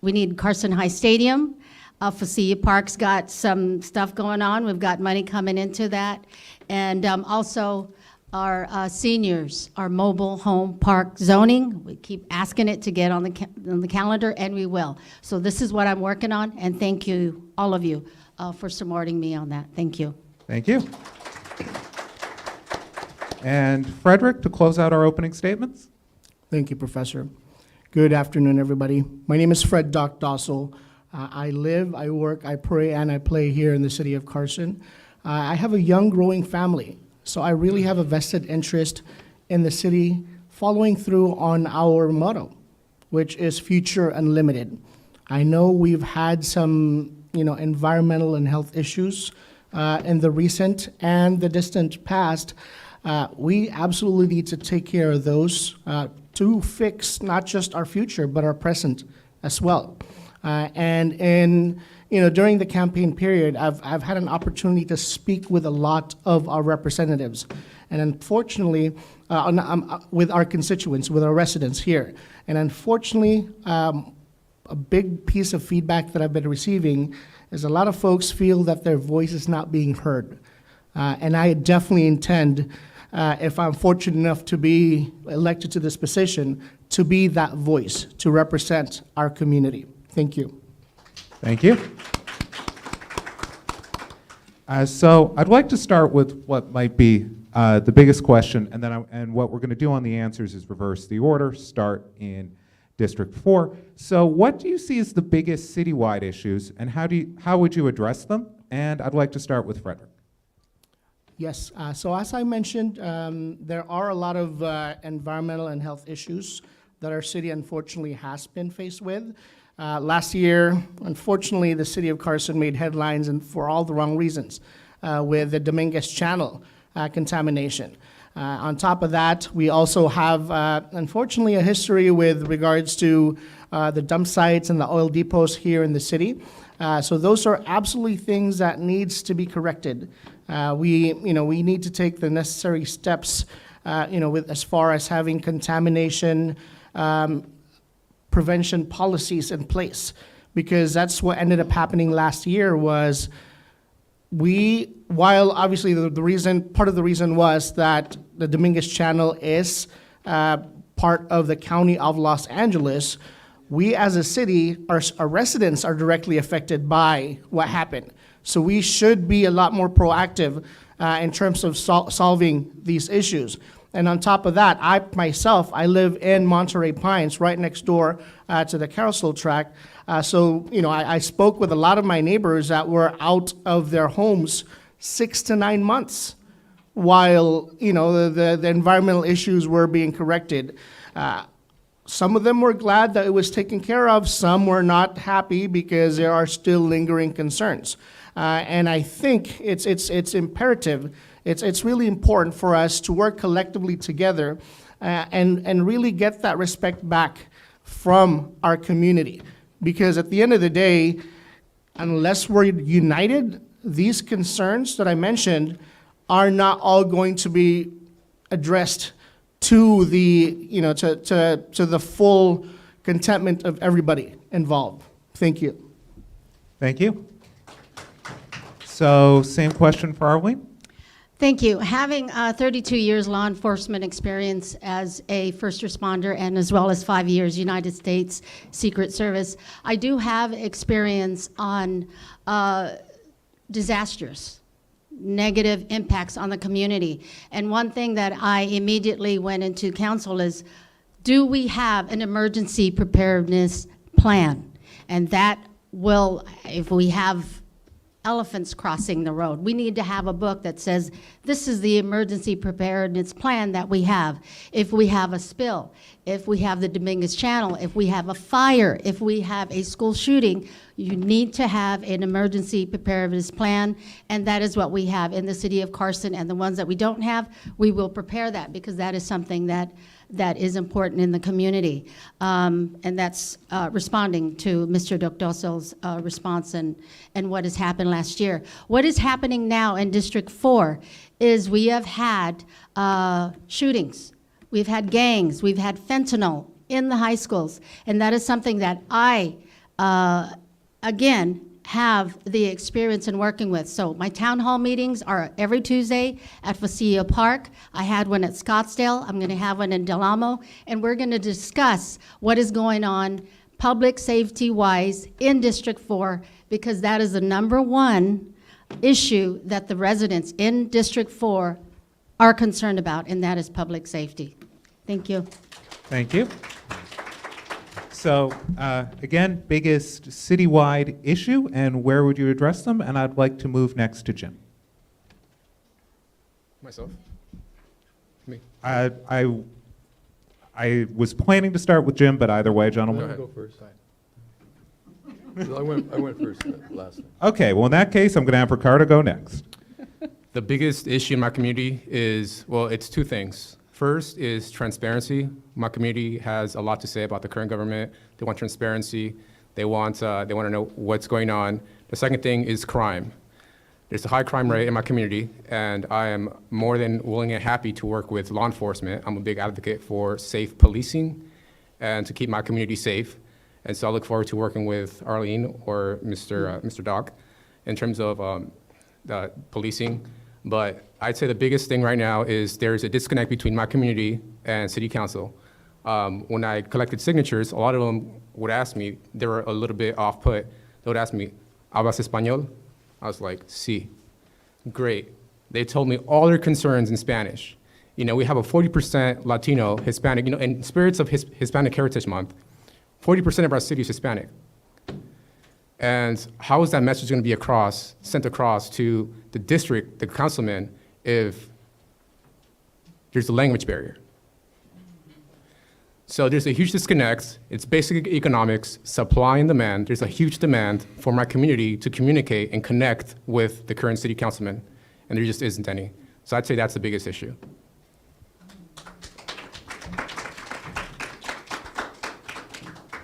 We need Carson High Stadium. Facility Park's got some stuff going on. We've got money coming into that. And also, our seniors, our mobile home park zoning, we keep asking it to get on the calendar, and we will. So this is what I'm working on, and thank you, all of you, for supporting me on that. Thank you. Thank you. And Frederick, to close out our opening statements. Thank you, Professor. Good afternoon, everybody. My name is Fred Doc Dossel. I live, I work, I pray, and I play here in the city of Carson. I have a young, growing family. So I really have a vested interest in the city following through on our motto, which is Future Unlimited. I know we've had some, environmental and health issues in the recent and the distant past. We absolutely need to take care of those to fix not just our future, but our present as well. During the campaign period, I've had an opportunity to speak with a lot of our representatives, and unfortunately, with our constituents, with our residents here. And unfortunately, a big piece of feedback that I've been receiving is a lot of folks feel that their voice is not being heard. And I definitely intend, if I'm fortunate enough to be elected to this position, to be that voice, to represent our community. Thank you. Thank you. So I'd like to start with what might be the biggest question, and then what we're going to do on the answers is reverse the order, start in District 4. So what do you see as the biggest citywide issues, and how would you address them? And I'd like to start with Frederick. Yes, so as I mentioned, there are a lot of environmental and health issues that our city unfortunately has been faced with. Last year, unfortunately, the city of Carson made headlines, and for all the wrong reasons, with the Dominguez Channel contamination. On top of that, we also have, unfortunately, a history with regards to the dump sites and the oil depots here in the city. So those are absolutely things that needs to be corrected. We need to take the necessary steps, with as far as having contamination prevention policies in place, because that's what ended up happening last year. Was while obviously part of the reason was that the Dominguez Channel is part of the county of Los Angeles, we as a city, our residents are directly affected by what happened. So we should be a lot more proactive in terms of solving these issues. And on top of that, I live in Monterey Pines, right next door to the carousel track. So I spoke with a lot of my neighbors that were out of their homes 6 to 9 months while the environmental issues were being corrected. Some of them were glad that it was taken care of. Some were not happy because there are still lingering concerns. And I think it's imperative. It's really important for us to work collectively together and really get that respect back from our community. Because at the end of the day, unless we're united, these concerns that I mentioned are not all going to be addressed to the full contentment of everybody involved. Thank you. Thank you. So same question for Arlene? Thank you. Having 32 years law enforcement experience as a first responder and as well as 5 years United States Secret Service, I do have experience on disasters, negative impacts on the community. And one thing that I immediately went into council is, do we have an emergency preparedness plan? And that will, if we have elephants crossing the road, we need to have a book that says, this is the emergency preparedness plan that we have. If we have a spill, if we have the Dominguez Channel, if we have a fire, if we have a school shooting, you need to have an emergency preparedness plan, and that is what we have in the city of Carson. And the ones that we don't have, we will prepare that, because that is something that is important in the community. And that's responding to Mr. Doctoso's response and what has happened last year. What is happening now in District 4 is we have had shootings. We've had gangs. We've had fentanyl in the high schools. And that is something that I, again, have the experience in working with. So my town hall meetings are every Tuesday at Facilio Park. I had one at Scottsdale. I'm going to have one in Del Amo. And we're going to discuss what is going on public safety-wise in District 4, because that is the #1 issue that the residents in District 4 are concerned about, and that is public safety. Thank you. Thank you. So again, biggest citywide issue, and where would you address them? And I'd like to move next to Jim. Myself? Me? I was planning to start with Jim, but either way, gentlemen. Go first. I went first last time. Okay, well, in that case, I'm going to have Ricardo go next. The biggest issue in my community is, well, it's two things. First is transparency. My community has a lot to say about the current government. They want transparency. They want to know what's going on. The second thing is crime. There's a high crime rate in my community, and I am more than willing and happy to work with law enforcement. I'm a big advocate for safe policing and to keep my community safe. And so I look forward to working with Arlene or Mr. Doc in terms of the policing. But I'd say the biggest thing right now is there's a disconnect between my community and city council. When I collected signatures, a lot of them would ask me, they were a little bit off-put. They would ask me, ¿hablas español? I was like, sí. Great. They told me all their concerns in Spanish. We have a 40% Latino, Hispanic, in spirits of Hispanic Heritage Month, 40% of our city is Hispanic. And how is that message going to be sent across to the district, the councilman, if there's a language barrier? So there's a huge disconnect. It's basic economics, supply and demand. There's a huge demand for my community to communicate and connect with the current city councilman, and there just isn't any. So I'd say that's the biggest issue.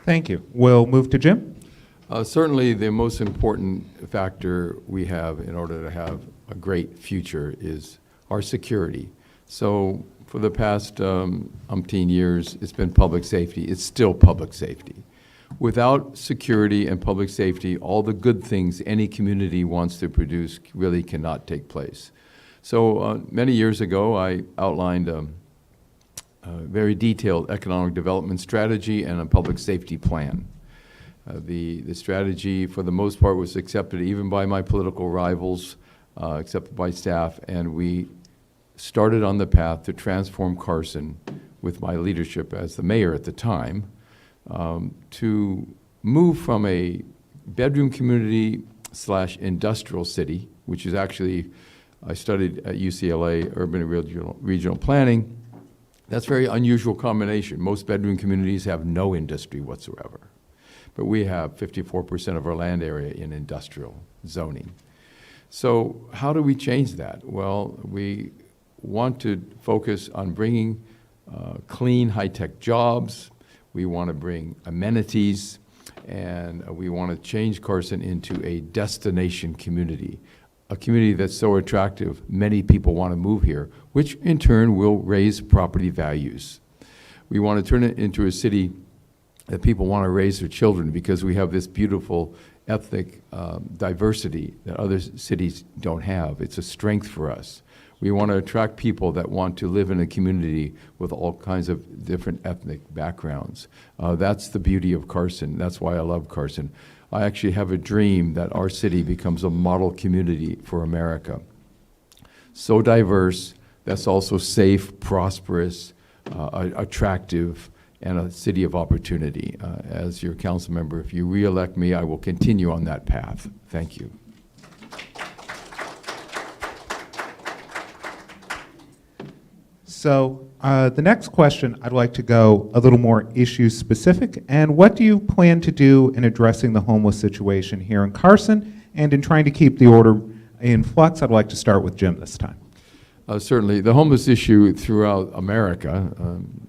Thank you. We'll move to Jim. Certainly, the most important factor we have in order to have a great future is our security. So for the past umpteen years, it's been public safety. It's still public safety. Without security and public safety, all the good things any community wants to produce really cannot take place. So many years ago, I outlined a very detailed economic development strategy and a public safety plan. The strategy, for the most part, was accepted even by my political rivals, accepted by staff, and we started on the path to transform Carson with my leadership as the mayor at the time, to move from a bedroom community / industrial city, which is actually, I studied at UCLA urban and regional planning. That's a very unusual combination. Most bedroom communities have no industry whatsoever. But we have 54% of our land area in industrial zoning. So how do we change that? Well, we want to focus on bringing clean, high-tech jobs. We want to bring amenities, and we want to change Carson into a destination community, a community that's so attractive, many people want to move here, which in turn will raise property values. We want to turn it into a city that people want to raise their children, because we have this beautiful ethnic diversity that other cities don't have. It's a strength for us. We want to attract people that want to live in a community with all kinds of different ethnic backgrounds. That's the beauty of Carson. That's why I love Carson. I actually have a dream that our city becomes a model community for America. So diverse, that's also safe, prosperous, attractive, and a city of opportunity. As your council member, if you re-elect me, I will continue on that path. Thank you. So the next question, I'd like to go a little more issue specific. And what do you plan to do in addressing the homeless situation here in Carson and in trying to keep the order in flux? I'd like to start with Jim this time. Certainly. The homeless issue throughout America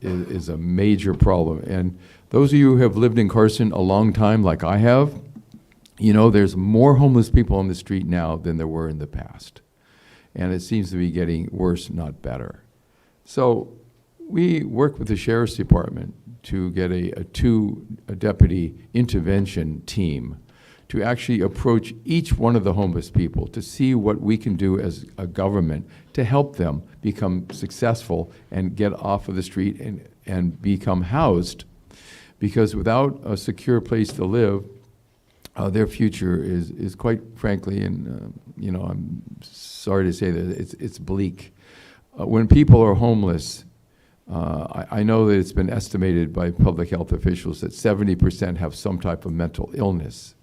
is a major problem. And those of you who have lived in Carson a long time, like I have, you know there's more homeless people on the street now than there were in the past. And it seems to be getting worse, not better. So we work with the Sheriff's Department to get a two-deputy intervention team to actually approach each one of the homeless people to see what we can do as a government to help them become successful and get off of the street and become housed. Because without a secure place to live, their future is quite frankly, and you know, I'm sorry to say that it's bleak. When people are homeless, I know that it's been estimated by public health officials that 70% have some type of mental illness.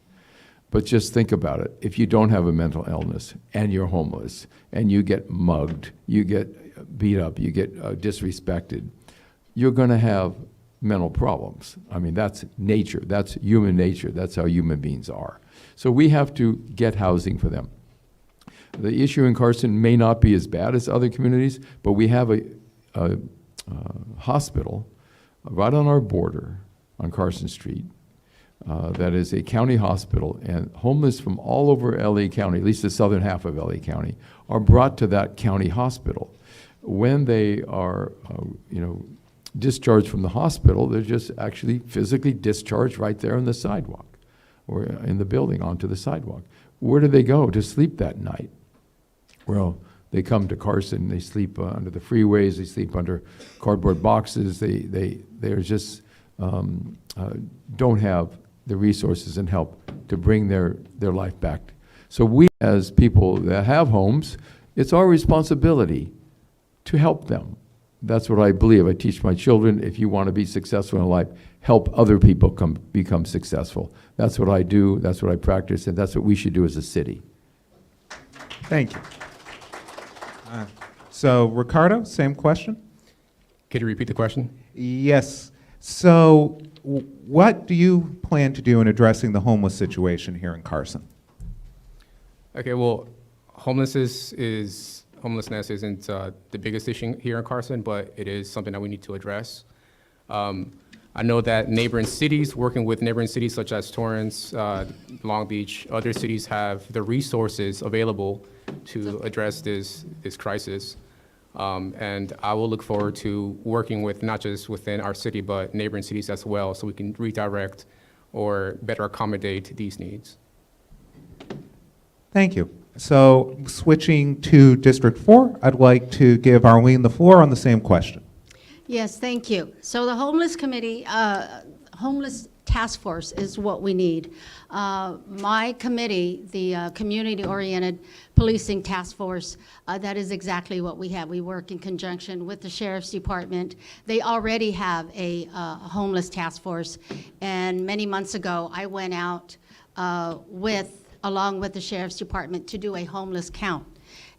But just think about it. If you don't have a mental illness and you're homeless and you get mugged, you get beat up, you get disrespected, you're going to have mental problems. I mean, that's nature. That's human nature. That's how human beings are. So we have to get housing for them. The issue in Carson may not be as bad as other communities, but we have a hospital right on our border on Carson Street that is a county hospital, and homeless from all over LA County, at least the southern half of LA County, are brought to that county hospital. When they are, discharged from the hospital, they're just actually physically discharged right there on the sidewalk or in the building onto the sidewalk. Where do they go to sleep that night? Well, they come to Carson, they sleep under the freeways, they sleep under cardboard boxes, they're just don't have the resources and help to bring their life back. So we, as people that have homes, it's our responsibility to help them. That's what I believe. I teach my children, if you want to be successful in life, help other people become successful. That's what I do, that's what I practice, and that's what we should do as a city. Thank you. So Ricardo, same question? Could you repeat the question? Yes. So what do you plan to do in addressing the homeless situation here in Carson? Okay, well, homelessness isn't the biggest issue here in Carson, but it is something that we need to address. I know that neighboring cities, working with neighboring cities such as Torrance, Long Beach, other cities have the resources available to address this crisis. And I will look forward to working with not just within our city, but neighboring cities as well, so we can redirect or better accommodate these needs. Thank you. So switching to District 4, I'd like to give Arlene the floor on the same question. Yes, thank you. So the homeless committee, homeless task force is what we need. My committee, the community-oriented policing task force, that is exactly what we have. We work in conjunction with the Sheriff's Department. They already have a homeless task force, and many months ago, I went out along with the Sheriff's Department to do a homeless count.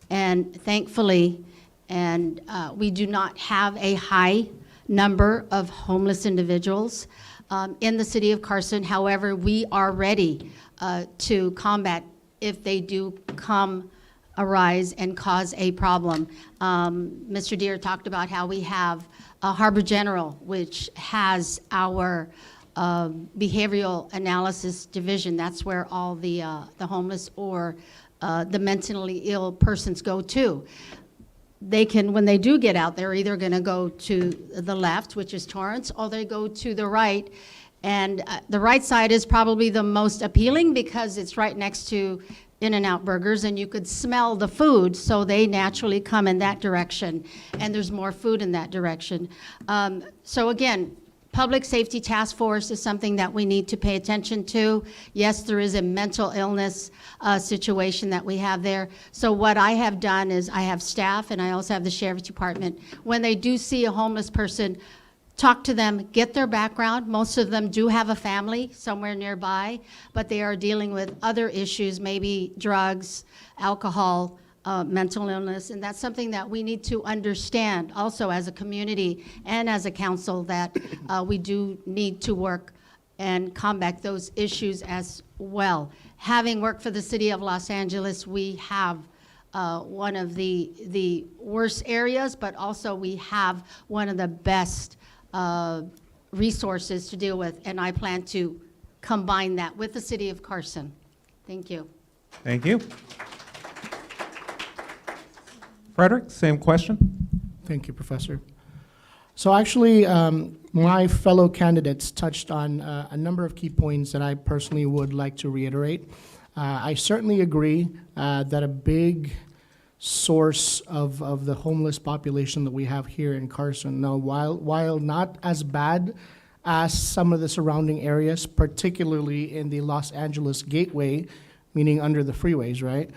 And thankfully, we do not have a high number of homeless individuals in the city of Carson. However, we are ready to combat if they do arise and cause a problem. Mr. Deere talked about how we have Harbor General, which has our behavioral analysis division. That's where all the homeless or the mentally ill persons go to. They can, when they do get out, they're either going to go to the left, which is Torrance, or they go to the right. And the right side is probably the most appealing because it's right next to In-N-Out Burgers, and you could smell the food, so they naturally come in that direction. And there's more food in that direction. So again, Public Safety Task Force is something that we need to pay attention to. Yes, there is a mental illness situation that we have there. So what I have done is I have staff and I also have the Sheriff's Department. When they do see a homeless person, talk to them, get their background. Most of them do have a family somewhere nearby, but they are dealing with other issues, maybe drugs, alcohol, mental illness, and that's something that we need to understand also as a community and as a council, that we do need to work and combat those issues as well. Having worked for the city of Los Angeles, we have one of the worst areas, but also we have one of the best resources to deal with, and I plan to combine that with the city of Carson. Thank you. Thank you. Frederick, same question. Thank you, Professor. So actually, my fellow candidates touched on a number of key points that I personally would like to reiterate. I certainly agree that a big source of the homeless population that we have here in Carson, now while not as bad as some of the surrounding areas, particularly in the Los Angeles Gateway, meaning under the freeways, right?